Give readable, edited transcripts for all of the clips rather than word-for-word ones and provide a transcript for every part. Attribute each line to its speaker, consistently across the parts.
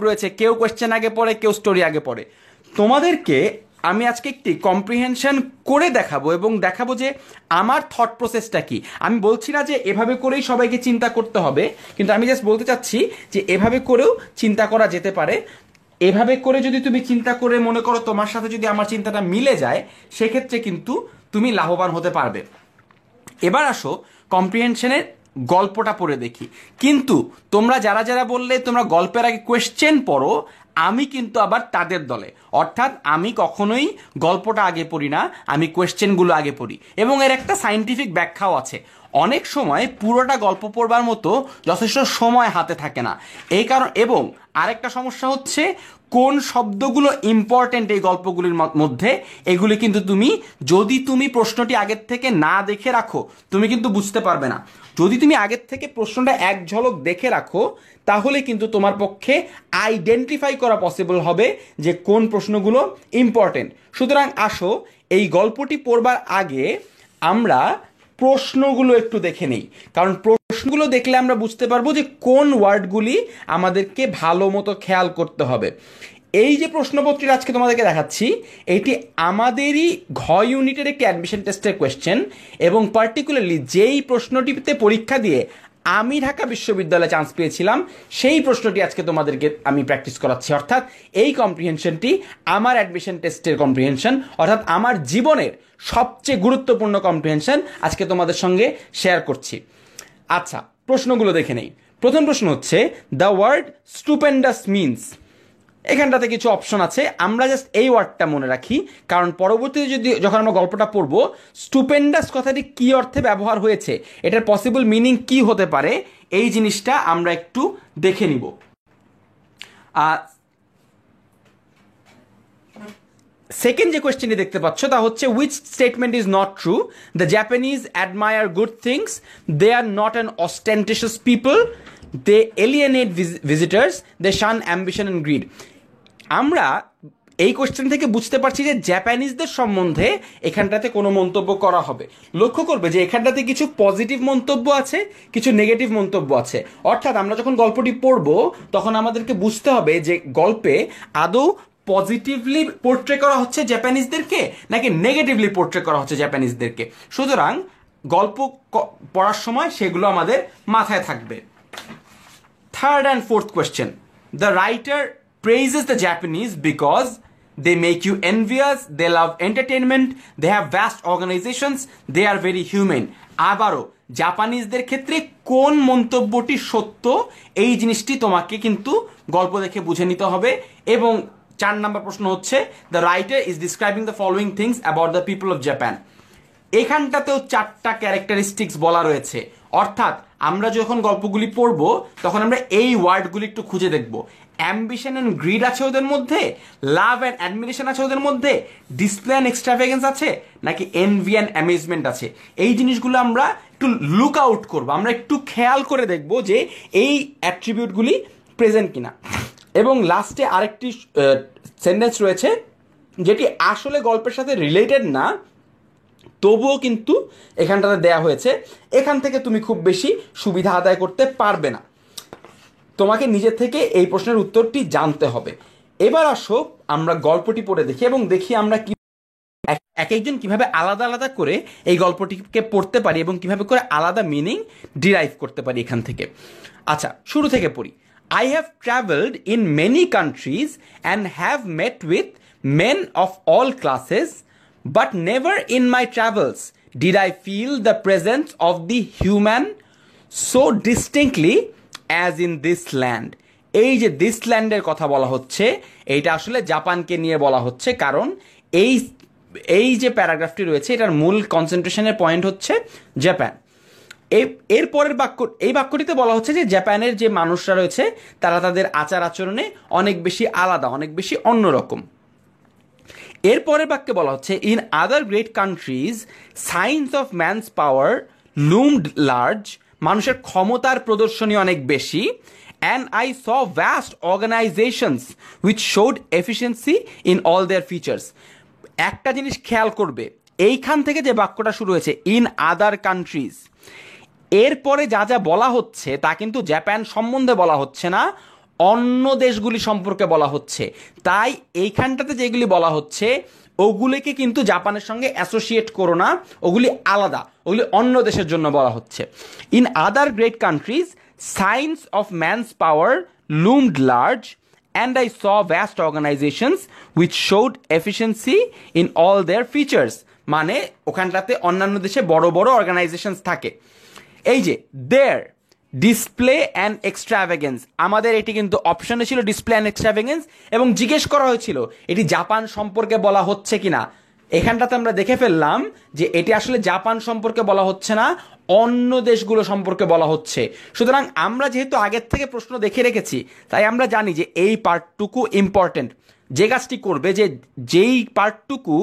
Speaker 1: রয়েছে, কেউ কোয়েশ্চেন আগে পড়ে, কেউ স্টোরি আগে পড়ে। তোমাদেরকে আমি আজকে একটি কম্প্রিহেনশন করে দেখাবো এবং দেখাবো যে আমার থট প্রসেসটা কি। আমি বলছি না যে এভাবে করেই সবাইকে চিন্তা করতে হবে, কিন্তু আমি জাস্ট বলতে চাচ্ছি যে এভাবে করেও চিন্তা করা যেতে পারে। এভাবে করে যদি তুমি চিন্তা করে মনে করো তোমার সাথে যদি আমার চিন্তাটা মিলে যায়, সেক্ষেত্রে কিন্তু তুমি লাভবান হতে পারবে। এবার আসো কম্প্রিহেনশনের গল্পটা পড়ে দেখি। কিন্তু তোমরা যারা যারা বললে তোমরা গল্পের আগে কোয়েশ্চেন পড়ো, আমি কিন্তু আবার তাদের দলে। অর্থাৎ আমি কখনোই গল্পটা আগে পড়ি না, আমি কোয়েশ্চেনগুলো আগে পড়ি। এবং এর একটা সায়েন্টিফিক ব্যাখ্যাও আছে। অনেক সময় পুরোটা গল্প পড়বার মতো যথেষ্ট সময় হাতে থাকে না, এই কারণ। এবং আরেকটা সমস্যা হচ্ছে কোন শব্দগুলো ইম্পর্টেন্ট এই গল্পগুলির মধ্যে, এগুলি কিন্তু যদি তুমি প্রশ্নটি আগের থেকে না দেখে রাখো তুমি কিন্তু বুঝতে পারবে না। যদি তুমি আগের থেকে প্রশ্নটা এক ঝলক দেখে রাখো তাহলে কিন্তু তোমার পক্ষে আইডেন্টিফাই করা পসিবল হবে যে কোন প্রশ্নগুলো ইম্পর্টেন্ট। সুতরাং আসো এই গল্পটি পড়বার আগে আমরা প্রশ্নগুলো একটু দেখে নেই, কারণ প্রশ্নগুলো দেখলে আমরা বুঝতে পারবো যে কোন ওয়ার্ডগুলি আমাদেরকে ভালো মতো খেয়াল করতে হবে। এই যে প্রশ্নপত্রটি আজকে তোমাদেরকে দেখাচ্ছি, এটি আমাদেরই ঘ ইউনিটের একটি অ্যাডমিশন টেস্টের কোয়েশ্চেন, এবং পার্টিকুলারলি যেই প্রশ্নটিতে পরীক্ষা দিয়ে আমি ঢাকা বিশ্ববিদ্যালয়ে চান্স পেয়েছিলাম সেই প্রশ্নটি আজকে তোমাদেরকে আমি প্র্যাকটিস করাচ্ছি। অর্থাৎ এই কম্প্রিহেনশনটি আমার অ্যাডমিশন টেস্টের কম্প্রিহেনশন, অর্থাৎ আমার জীবনের সবচেয়ে গুরুত্বপূর্ণ কম্প্রিহেনশন আজকে তোমাদের সঙ্গে শেয়ার করছি। আচ্ছা, প্রশ্নগুলো দেখে নেই। প্রথম প্রশ্ন হচ্ছে দ্য ওয়ার্ড স্টুপেন্ডাস মিনস। এখানটাতে কিছু অপশন আছে, আমরা জাস্ট এই ওয়ার্ডটা মনে রাখি, কারণ পরবর্তীতে যখন আমরা গল্পটা পড়বো স্টুপেন্ডাস কথাটি কি অর্থে ব্যবহার হয়েছে, এটার পসিবল মিনিং কি হতে পারে, এই জিনিসটা আমরা একটু দেখে নিব। সেকেন্ড যে কোয়েশ্চেনটি দেখতে পাচ্ছ তা হচ্ছে which statement is not true. The Japanese admire good things, they are not an ostentatious people, they alienate visitors, they shun ambition and greed. আমরা এই কোয়েশ্চেন থেকে বুঝতে পারছি যে জাপানিজদের সম্বন্ধে এখানটাতে কোনো মন্তব্য করা হবে। লক্ষ্য করবে যে এখানটাতে কিছু পজিটিভ মন্তব্য আছে, কিছু নেগেটিভ মন্তব্য আছে। অর্থাৎ আমরা যখন গল্পটি পড়বো তখন আমাদেরকে বুঝতে হবে যে গল্পে আদৌ পজিটিভলি পোর্ট্রে করা হচ্ছে জাপানিজদেরকে নাকি নেগেটিভলি পোর্ট্রে করা হচ্ছে জাপানিজদেরকে। সুতরাং গল্প পড়ার সময় সেগুলো আমাদের মাথায় থাকবে। Third and fourth question. The writer praises the Japanese because they make you envious, they love entertainment, they have vast organizations, they are very human. আবারও জাপানিজদের ক্ষেত্রে কোন মন্তব্যটি সত্য এই জিনিসটি তোমাকে কিন্তু গল্প দেখে বুঝে নিতে হবে। এবং 4 নম্বর প্রশ্ন হচ্ছে the writer is describing the following things about the people of Japan. এখানটাতেও 4টা ক্যারেক্টারিস্টিক্স বলা রয়েছে। অর্থাৎ আমরা যখন গল্পগুলি পড়বো তখন আমরা এই ওয়ার্ডগুলি একটু খুঁজে দেখব। অ্যাম্বিশন অ্যান্ড গ্রিড আছে ওদের মধ্যে, লাভ অ্যান্ড অ্যাডমিরেশন আছে ওদের মধ্যে, ডিসপ্লে অ্যান্ড এক্সট্রাভেগেন্স আছে, নাকি এনভি অ্যান্ড অ্যামেজমেন্ট আছে। এই জিনিসগুলো আমরা একটু লুক আউট করবো, আমরা একটু খেয়াল করে দেখব যে এই অ্যাট্রিবিউটগুলি প্রেজেন্ট কিনা। এবং লাস্টে আরেকটি সেন্টেন্স রয়েছে যেটি আসলে গল্পের সাথে রিলেটেড না, তবুও কিন্তু এখানটাতে দেয়া হয়েছে। এখান থেকে তুমি খুব বেশি সুবিধা আদায় করতে পারবে না, তোমাকে নিজে থেকে এই প্রশ্নের উত্তরটি জানতে হবে। এবার আসো আমরা গল্পটি পড়ে দেখি এবং দেখি আমরা কি এক একজন কিভাবে আলাদা আলাদা করে এই গল্পটিকে পড়তে পারি এবং কিভাবে করে আলাদা মিনিং ডিরাইভ করতে পারি এখান থেকে। আচ্ছা, শুরু থেকে পড়ি। I have traveled in many countries and have met with men of all classes, but never in my travels did I feel the presence of the human so distinctly as in this land. এই যে this ল্যান্ডের কথা বলা হচ্ছে এইটা আসলে জাপানকে নিয়ে বলা হচ্ছে, কারণ এই যে প্যারাগ্রাফটি রয়েছে এটার মূল কনসেন্ট্রেশনের পয়েন্ট হচ্ছে জাপান। এর পরের এই বাক্যটিতে বলা হচ্ছে যে জাপানের যে মানুষরা রয়েছে তারা তাদের আচার আচরণে অনেক বেশি আলাদা, অনেক বেশি অন্যরকম। এর পরের বাক্যে বলা হচ্ছে in other great countries signs of man's power loomed large, মানুষের ক্ষমতার প্রদর্শনী অনেক বেশি, and I saw vast organisations which showed efficiency in all their features. একটা জিনিস খেয়াল করবে, এইখান থেকে যে বাক্যটা শুরু হয়েছে ইন আদার কান্ট্রিজ, এরপরে যা যা বলা হচ্ছে তা কিন্তু জাপান সম্বন্ধে বলা হচ্ছে না, অন্য দেশগুলি সম্পর্কে বলা হচ্ছে। তাই এইখানটাতে যেগুলি বলা হচ্ছে ওগুলিকে কিন্তু জাপানের সঙ্গে অ্যাসোসিয়েট করো না, ওগুলি আলাদা, ওগুলি অন্য দেশের জন্য বলা হচ্ছে। In other great countries signs of man's power loomed large and I saw vast organizations which showed efficiency in all their features. মানে ওখানটাতে অন্যান্য দেশে বড় বড় অর্গানাইজেশনস থাকে। এই যে দেয়ার ডিসপ্লে অ্যান্ড এক্সট্রাভেগেন্স, আমাদের এটি কিন্তু অপশনে ছিল ডিসপ্লে অ্যান্ড এক্সট্রাভেগেন্স, এবং জিজ্ঞেস করা হয়েছিল এটি জাপান সম্পর্কে বলা হচ্ছে কিনা। এখানটাতে আমরা দেখে ফেললাম যে এটি আসলে জাপান সম্পর্কে বলা হচ্ছে না, অন্য দেশগুলো সম্পর্কে বলা হচ্ছে। সুতরাং আমরা যেহেতু আগের থেকে প্রশ্ন দেখে রেখেছি, তাই আমরা জানি যে এই পার্টটুকু ইম্পর্টেন্ট। যে কাজটি করবে যে যেই পার্টটুকু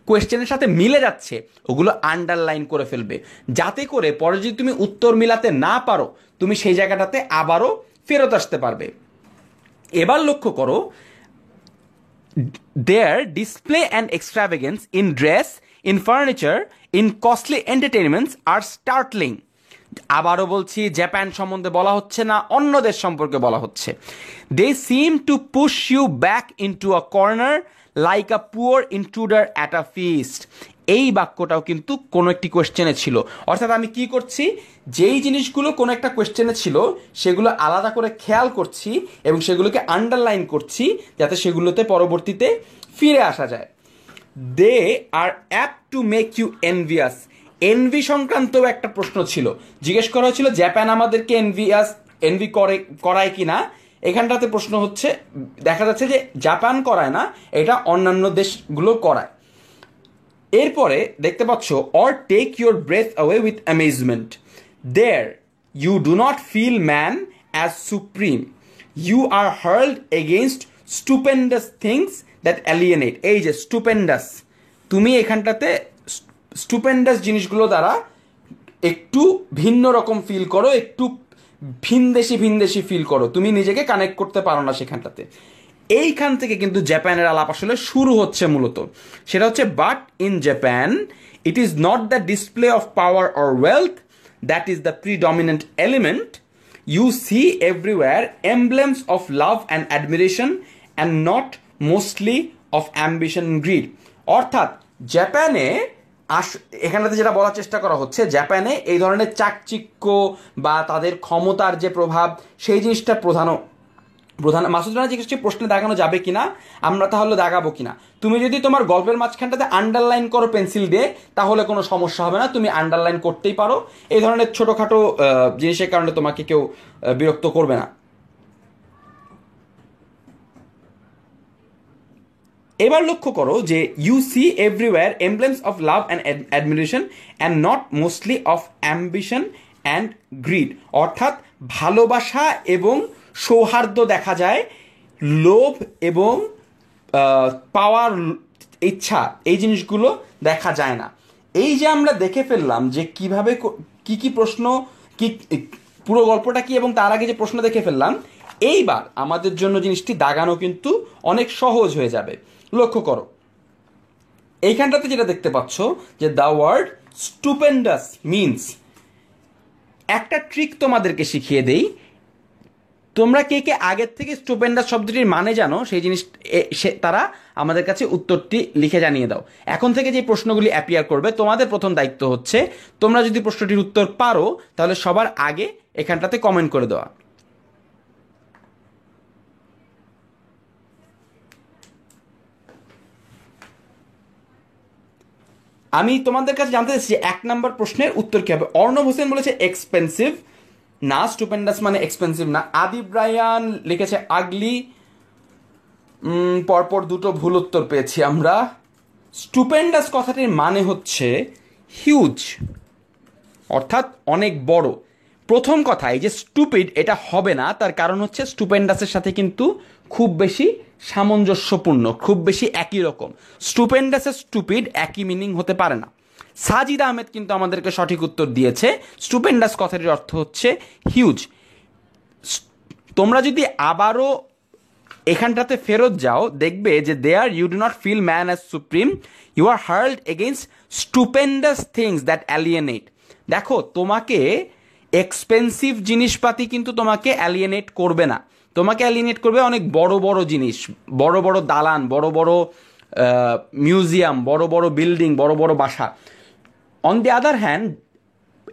Speaker 1: কোয়েশ্চেনের সাথে মিলে যাচ্ছে ওগুলো আন্ডারলাইন করে ফেলবে, যাতে করে পরে যদি তুমি উত্তর মিলাতে না পারো তুমি সেই জায়গাটাতে আবারও ফেরত আসতে পারবে। এবার লক্ষ্য করো, their display and extravagance in dress, in furniture, in costly entertainments are startling. আবারও বলছি, জাপান সম্বন্ধে বলা হচ্ছে না, অন্য দেশ সম্পর্কে বলা হচ্ছে। They seem to push you back into a corner like a poor intruder at a feast. এই বাক্যটাও কিন্তু কোনো একটি কোয়েশ্চেনে ছিল। অর্থাৎ আমি কি করছি, যেই জিনিসগুলো কোনো একটা কোয়েশ্চেনে ছিল সেগুলো আলাদা করে খেয়াল করছি এবং সেগুলোকে আন্ডারলাইন করছি যাতে সেগুলোতে পরবর্তীতে ফিরে আসা যায়। They are apt to make you envious. Envy সংক্রান্তও একটা প্রশ্ন ছিল, জিজ্ঞেস করা হয়েছিল জাপান আমাদেরকে এনভি করায় কিনা। এখানটাতে প্রশ্ন হচ্ছে, দেখা যাচ্ছে যে জাপান করায় না, এটা অন্যান্য দেশগুলো করায়। এরপরে দেখতে পাচ্ছ, or take your breath away with amazement. There you do not feel man as supreme, you are hurled against stupendous things that alienate. এই যে স্টুপেন্ডাস, তুমি এখানটাতে স্টুপেন্ডাস জিনিসগুলো দ্বারা একটু ভিন্ন রকম ফিল করো, একটু ভিনদেশি ফিল করো, তুমি নিজেকে কানেক্ট করতে পারো না সেখানটাতে। এইখান থেকে কিন্তু জাপানের আলাপ আসলে শুরু হচ্ছে মূলত। সেটা হচ্ছে, but in Japan it is not the display of power or wealth that is the predominant element, you see everywhere emblems of love and admiration and not mostly of ambition greed. অর্থাৎ জাপানে এখানটাতে যেটা বলার চেষ্টা করা হচ্ছে, জাপানে এই ধরনের চাকচিক্য বা তাদের ক্ষমতার যে প্রভাব সেই জিনিসটা প্রধান। মাসুদ রানা জিজ্ঞেস করছে প্রশ্নে দাগানো যাবে কিনা, আমরা তাহলে দাগাবো কিনা। তুমি যদি তোমার গল্পের মাঝখানটাতে আন্ডারলাইন করো পেন্সিল দিয়ে তাহলে কোনো সমস্যা হবে না, তুমি আন্ডারলাইন করতেই পারো। এই ধরনের ছোটোখাটো জিনিসের কারণে তোমাকে কেউ বিরক্ত করবে না। এবার লক্ষ্য করো যে you see everywhere emblems of love and admiration and not mostly of ambition and greed. অর্থাৎ ভালোবাসা এবং সৌহার্দ্য দেখা যায়, লোভ এবং পাওয়ার ইচ্ছা এই জিনিসগুলো দেখা যায় না। এই যে আমরা দেখে ফেললাম যে কিভাবে কি প্রশ্ন, কি পুরো গল্পটা কি, এবং তার আগে যে প্রশ্ন দেখে ফেললাম, এইবার আমাদের জন্য জিনিসটি দাগানো কিন্তু অনেক সহজ হয়ে যাবে। লক্ষ্য করো এইখানটাতে যেটা দেখতে পাচ্ছ যে দ্য ওয়ার্ড স্টুপেন্ডাস মিনস, একটা ট্রিক তোমাদেরকে শিখিয়ে দেই। তোমরা কে কে আগের থেকে স্টুপেন্ডাস শব্দটির মানে জানো সেই জিনিস তারা আমাদের কাছে উত্তরটি লিখে জানিয়ে দাও। এখন থেকে যে প্রশ্নগুলি অ্যাপিয়ার করবে তোমাদের প্রথম দায়িত্ব হচ্ছে তোমরা যদি প্রশ্নটির উত্তর পারো তাহলে সবার আগে এখানটাতে কমেন্ট করে দেওয়া। আমি তোমাদের কাছে জানতে চাইছি 1 নম্বর প্রশ্নের উত্তর কি হবে। অর্ণব হোসেন বলেছে এক্সপেন্সিভ, না স্টুপেন্ডাস মানে এক্সপেন্সিভ না। আদিব রায়ান লিখেছে আগলি, পরপর দুটো ভুল উত্তর পেয়েছি আমরা। স্টুপেন্ডাস কথাটির মানে হচ্ছে হিউজ, অর্থাৎ অনেক বড়। প্রথম কথা, এই যে স্টুপিড এটা হবে না, তার কারণ হচ্ছে স্টুপেন্ডাসের সাথে কিন্তু খুব বেশি সামঞ্জস্যপূর্ণ, খুব বেশি একই রকম। স্টুপেন্ডাসের স্টুপিড একই মিনিং হতে পারে না। সাজিদ আহমেদ কিন্তু আমাদেরকে সঠিক উত্তর দিয়েছে, স্টুপেন্ডাস কথাটির অর্থ হচ্ছে হিউজ। তোমরা যদি আবারও এখানটাতে ফেরত যাও দেখবে যে there you do not feel man as supreme, you are hurled against stupendous things that alienate. দেখো তোমাকে এক্সপেন্সিভ জিনিসপাতি কিন্তু তোমাকে অ্যালিয়েনেট করবে না, তোমাকে অ্যালিয়েনেট করবে অনেক বড় বড় জিনিস, বড় বড় দালান, বড় বড় মিউজিয়াম, বড় বড় বিল্ডিং, বড় বড় বাসা। অন দি আদার হ্যান্ড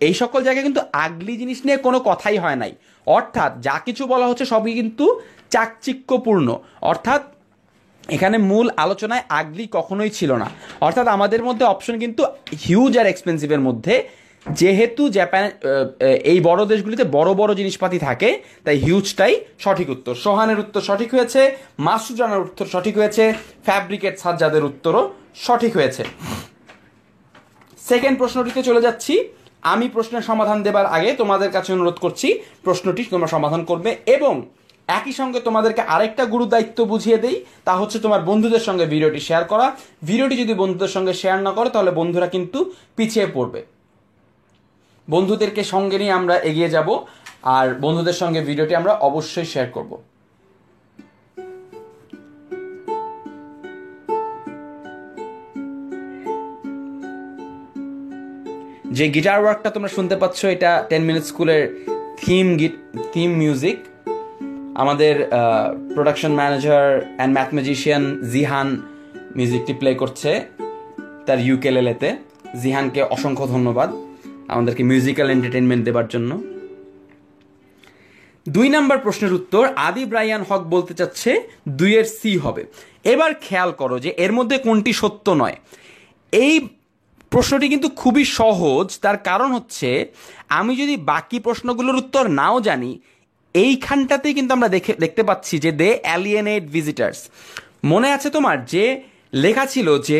Speaker 1: এই সকল জায়গায় কিন্তু আগলি জিনিস নিয়ে কোনো কথাই হয় নাই, অর্থাৎ যা কিছু বলা হচ্ছে সবই কিন্তু চাকচিক্যপূর্ণ, অর্থাৎ এখানে মূল আলোচনায় আগলি কখনোই ছিল না। অর্থাৎ আমাদের মধ্যে অপশন কিন্তু হিউজ আর এক্সপেন্সিভের মধ্যে, যেহেতু জাপান এই বড় দেশগুলিতে বড় বড় জিনিসপাতি থাকে তাই হিউজটাই সঠিক উত্তর। সোহানের উত্তর সঠিক হয়েছে, মাসুদ রানার উত্তর সঠিক হয়েছে, ফ্যাব্রিকেট সাজ্জাদের উত্তরও সঠিক হয়েছে। সেকেন্ড প্রশ্নটিতে চলে যাচ্ছি। আমি প্রশ্নের সমাধান দেবার আগে তোমাদের কাছে অনুরোধ করছি প্রশ্নটি তোমরা সমাধান করবে, এবং একই সঙ্গে তোমাদেরকে আরেকটা গুরু দায়িত্ব বুঝিয়ে দেই, তা হচ্ছে তোমার বন্ধুদের সঙ্গে ভিডিওটি শেয়ার করা। ভিডিওটি যদি বন্ধুদের সঙ্গে শেয়ার না করো তাহলে বন্ধুরা কিন্তু পিছিয়ে পড়বে। বন্ধুদেরকে সঙ্গে নিয়ে আমরা এগিয়ে যাব, আর বন্ধুদের সঙ্গে ভিডিওটি আমরা অবশ্যই শেয়ার করব। যে গিটার ওয়ার্কটা তোমরা শুনতে পাচ্ছ এটা 10 মিনিট স্কুলের থিম মিউজিক। আমাদের production manager and mathematician Jihan মিউজিকটি প্লে করছে তার ইউকেলেলেতে। জিহানকে অসংখ্য ধন্যবাদ আমাদেরকে মিউজিক্যাল এন্টারটেনমেন্ট দেবার জন্য। 2 নম্বর প্রশ্নের উত্তর আদি ব্রায়ান হক বলতে চাচ্ছে 2 এর সি হবে। এবার খেয়াল করো যে এর মধ্যে কোনটি সত্য নয়। এই প্রশ্নটি কিন্তু খুবই সহজ, তার কারণ হচ্ছে আমি যদি বাকি প্রশ্নগুলোর উত্তর নাও জানি, এইখানটাতেই কিন্তু আমরা দেখতে পাচ্ছি যে দে অ্যালিয়েনেট ভিজিটার্স। মনে আছে তোমার যে লেখা ছিল যে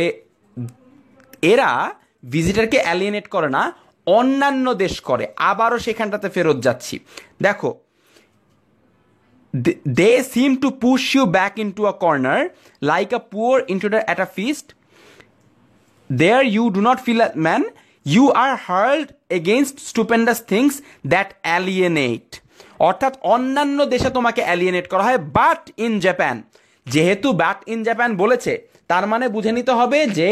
Speaker 1: এরা ভিজিটারকে অ্যালিয়েনেট করে না, অন্যান্য দেশ করে। আবারও সেখানটাতে ফেরত যাচ্ছি, দেখো they seem to push you back into a corner like a poor intruder at a feast. There you do not feel a man, you are hurled against stupendous things that alienate. অর্থাৎ অন্যান্য দেশে তোমাকে অ্যালিয়েনেট করা হয়, but in Japan. যেহেতু but in Japan বলেছে তার মানে বুঝে নিতে হবে যে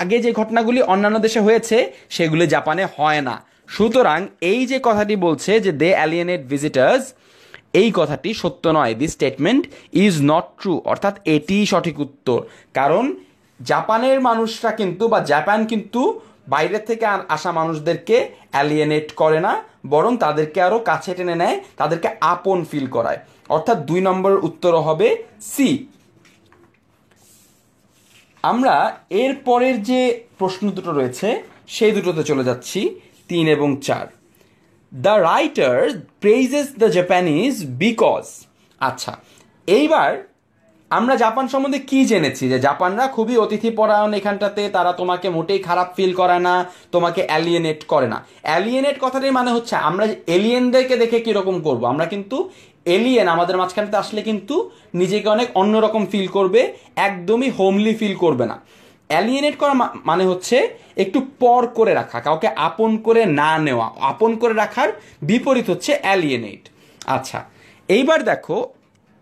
Speaker 1: আগে যে ঘটনাগুলি অন্যান্য দেশে হয়েছে সেগুলি জাপানে হয় না। সুতরাং এই যে কথাটি বলছে যে দে অ্যালিয়েনেট ভিজিটার্স, এই কথাটি সত্য নয়। This statement is not true, অর্থাৎ এটি সঠিক উত্তর। কারণ জাপানের মানুষরা কিন্তু বা জাপান কিন্তু বাইরের থেকে আসা মানুষদেরকে অ্যালিয়েনেট করে না, বরং তাদেরকে আরও কাছে টেনে নেয়, তাদেরকে আপন ফিল করায়। অর্থাৎ 2 নম্বরের উত্তর হবে সি। আমরা এর পরের যে প্রশ্ন দুটো রয়েছে সেই দুটোতে চলে যাচ্ছি, 3 এবং 4। The writer praises the Japanese because. আচ্ছা, এইবার আমরা জাপান সম্বন্ধে কি জেনেছি যে জাপানরা খুবই অতিথিপরায়ণ, এখানটাতে তারা তোমাকে মোটেই খারাপ ফিল করে না, তোমাকে অ্যালিয়েনেট করে না। অ্যালিয়েনেট কথাটির মানে হচ্ছে আমরা এলিয়েনদেরকে দেখে কীরকম করব, আমরা কিন্তু এলিয়েন আমাদের মাঝখানতে আসলে কিন্তু নিজেকে অনেক অন্যরকম ফিল করবে, একদমই হোমলি ফিল করবে না। অ্যালিয়েনেট করা মানে হচ্ছে একটু পর করে রাখা, কাউকে আপন করে না নেওয়া। আপন করে রাখার বিপরীত হচ্ছে অ্যালিয়েনেট। আচ্ছা, এইবার দেখো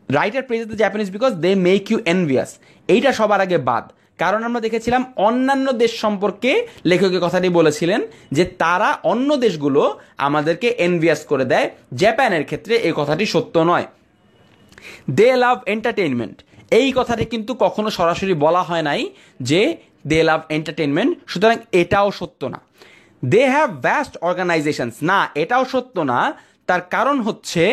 Speaker 1: writer praises the Japanese because they make you envious. এইটা সবার আগে বাদ, কারণ আমরা দেখেছিলাম অন্যান্য দেশ সম্পর্কে লেখকের কথাটি বলেছিলেন যে তারা অন্য দেশগুলো আমাদেরকে এনভিয়াস করে দেয়। জাপানের ক্ষেত্রে এই কথাটি সত্য নয়। দে লাভ এন্টারটেইনমেন্ট, এই কথাটি কিন্তু কখনো সরাসরি বলা হয় নাই যে দে লাভ এন্টারটেইনমেন্ট, সুতরাং এটাও সত্য না। দে হ্যাভ ভ্যাস্ট অর্গানাইজেশনস, না এটাও সত্য না। তার কারণ হচ্ছে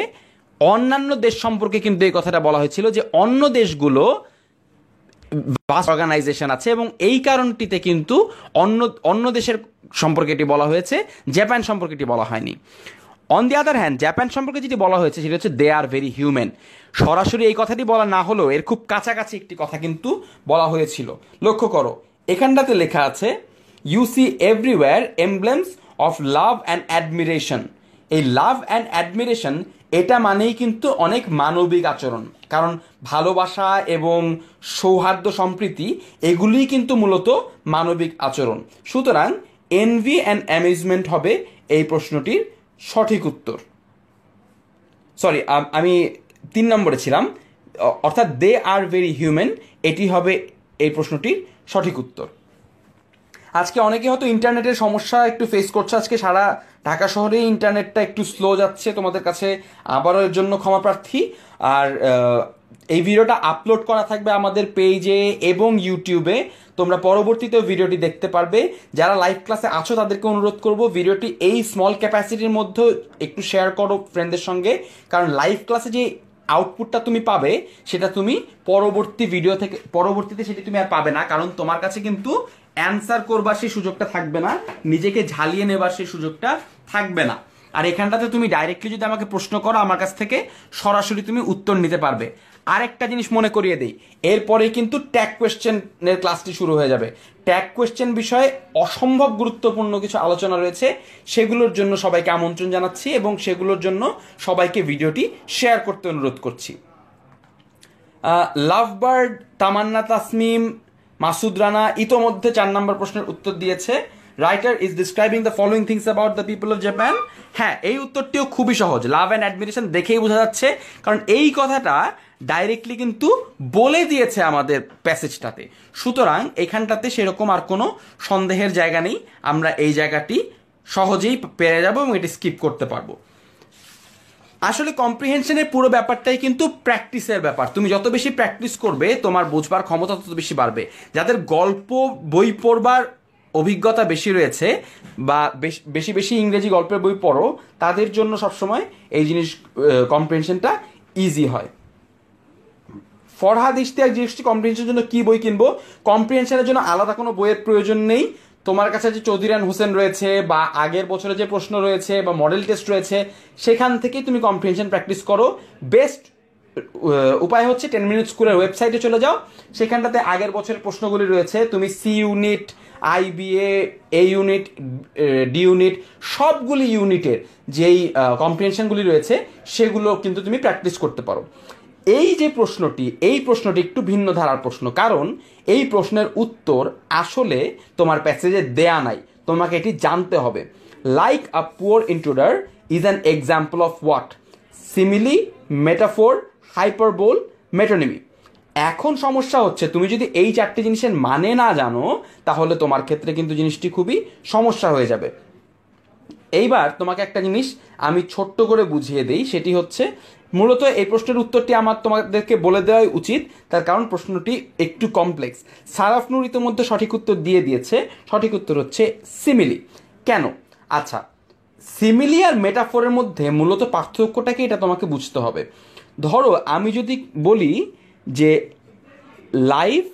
Speaker 1: অন্যান্য দেশ সম্পর্কে কিন্তু এই কথাটা বলা হয়েছিল যে অন্য দেশগুলো ভাস্ট অর্গানাইজেশন আছে, এবং এই কারণটিতে কিন্তু অন্য দেশের সম্পর্কে এটি বলা হয়েছে, জাপান সম্পর্কে এটি বলা হয়নি। On the other hand Japan সম্পর্কে যেটি বলা হয়েছে সেটা হচ্ছে দে আর ভেরি হিউম্যান। সরাসরি এই কথাটি বলা না হলেও এর খুব কাছাকাছি একটি কথা কিন্তু বলা হয়েছিল। লক্ষ্য করো এখানটাতে লেখা আছে you see everywhere emblems of love and admiration. এই লাভ অ্যান্ড অ্যাডমিরেশন এটা মানেই কিন্তু অনেক মানবিক আচরণ, কারণ ভালোবাসা এবং সৌহার্দ্য সম্প্রীতি এগুলিই কিন্তু মূলত মানবিক আচরণ। সুতরাং এনভি অ্যান্ড অ্যামিউজমেন্ট হবে এই প্রশ্নটির সঠিক উত্তর। সরি, আমি 3 নম্বরে ছিলাম, অর্থাৎ দে আর ভেরি হিউম্যান, এটি হবে এই প্রশ্নটির সঠিক উত্তর। আজকে অনেকে হয়তো ইন্টারনেটের সমস্যা একটু ফেস করছে, আজকে সারা ঢাকা শহরে ইন্টারনেটটা একটু স্লো যাচ্ছে, তোমাদের কাছে আবারও এর জন্য ক্ষমা প্রার্থী। আর এই ভিডিওটা আপলোড করা থাকবে আমাদের পেজে এবং ইউটিউবে, তোমরা পরবর্তীতেও ভিডিওটি দেখতে পারবে। যারা লাইভ ক্লাসে আছো তাদেরকে অনুরোধ করব ভিডিওটি এই স্মল ক্যাপাসিটির মধ্যে একটু শেয়ার করো ফ্রেন্ডদের সঙ্গে, কারণ লাইভ ক্লাসে যে আউটপুটটা তুমি পাবে সেটা তুমি পরবর্তীতে সেটি তুমি আর পাবে না, কারণ তোমার কাছে কিন্তু অ্যান্সার করবার সেই সুযোগটা থাকবে না, নিজেকে ঝালিয়ে নেবার সেই সুযোগটা থাকবে না। আর এখানটাতে তুমি ডাইরেক্টলি যদি আমাকে প্রশ্ন করো, আমার কাছ থেকে সরাসরি তুমি উত্তর নিতে পারবে। আরেকটা জিনিস মনে করিয়ে দেই, এরপরে কিন্তু ট্যাগ কোয়েশ্চেনের ক্লাসটি শুরু হয়ে যাবে। ট্যাগ কোয়েশ্চেন বিষয়ে অসম্ভব গুরুত্বপূর্ণ কিছু আলোচনা রয়েছে, সেগুলোর জন্য সবাইকে আমন্ত্রণ জানাচ্ছি এবং সেগুলোর জন্য সবাইকে ভিডিওটি শেয়ার করতে অনুরোধ করছি। লাভবার্ড, তামান্না তাসমিম, মাসুদ রানা ইতোমধ্যে 4 নম্বর প্রশ্নের উত্তর দিয়েছে। Writer is describing the following things about the people of Japan. হ্যাঁ, এই উত্তরটিও খুবই সহজ, লাভ অ্যান্ড অ্যাডমিরেশন দেখেই বোঝা যাচ্ছে, কারণ এই কথাটা ডাইরেক্টলি কিন্তু বলে দিয়েছে আমাদের প্যাসেজটাতে। সুতরাং এখানটাতে সেরকম আর কোনো সন্দেহের জায়গা নেই, আমরা এই জায়গাটি সহজেই পেরে যাব এবং এটি স্কিপ করতে পারবো। আসলে কম্প্রিহেনশনের পুরো ব্যাপারটাই কিন্তু প্র্যাকটিসের ব্যাপার। তুমি যত বেশি প্র্যাকটিস করবে তোমার বোঝবার ক্ষমতা তত বেশি বাড়বে। যাদের গল্প বই পড়বার অভিজ্ঞতা বেশি রয়েছে বা বেশি বেশি ইংরেজি গল্পের বই পড়ো, তাদের জন্য সবসময় এই জিনিস কম্প্রিহেনশনটা ইজি হয়। ফরহাদ ইশতিয়াক জিনিসটি কম্প্রিহেনশনের জন্য কি বই কিনবো? কম্প্রিহেনশনের জন্য আলাদা কোনো বইয়ের প্রয়োজন নেই। তোমার কাছে যে চৌধুরী হোসেন রয়েছে বা আগের বছরে যে প্রশ্ন রয়েছে বা মডেল টেস্ট রয়েছে, সেখান থেকেই তুমি কম্প্রিহেনশন প্র্যাকটিস করো। বেস্ট উপায় হচ্ছে 10 মিনিট স্কুলের ওয়েবসাইটে চলে যাও, সেখানটাতে আগের বছরের প্রশ্নগুলি রয়েছে। তুমি সি ইউনিট, আইবিএ, এ ইউনিট, ডি ইউনিট, সবগুলি ইউনিটের যেই কম্প্রিহেনশনগুলি রয়েছে সেগুলো কিন্তু তুমি প্র্যাকটিস করতে পারো। এই যে প্রশ্নটি, এই প্রশ্নটি একটু ভিন্ন ধারার প্রশ্ন, কারণ এই প্রশ্নের উত্তর আসলে তোমার প্যাসেজে দেয়া নাই, তোমাকে এটি জানতে হবে। Like a poor intruder is an example of what? Simile, metaphor, hyperbole, metonymy. এখন সমস্যা হচ্ছে তুমি যদি এই 4টি জিনিসের মানে না জানো, তাহলে তোমার ক্ষেত্রে কিন্তু জিনিসটি খুবই সমস্যা হয়ে যাবে। এইবার তোমাকে একটা জিনিস আমি ছোট্ট করে বুঝিয়ে দিই, সেটি হচ্ছে মূলত এই প্রশ্নের উত্তরটি আমার তোমাদেরকে বলে দেওয়াই উচিত, তার কারণ প্রশ্নটি একটু কমপ্লেক্স। সারাফ নূর ইতিমধ্যে সঠিক উত্তর দিয়ে দিয়েছে, সঠিক উত্তর হচ্ছে সিমিলি। কেন? আচ্ছা, সিমিলি আর মেটাফোরের মধ্যে মূলত পার্থক্যটাকে এটা তোমাকে বুঝতে হবে। ধরো আমি যদি বলি যে life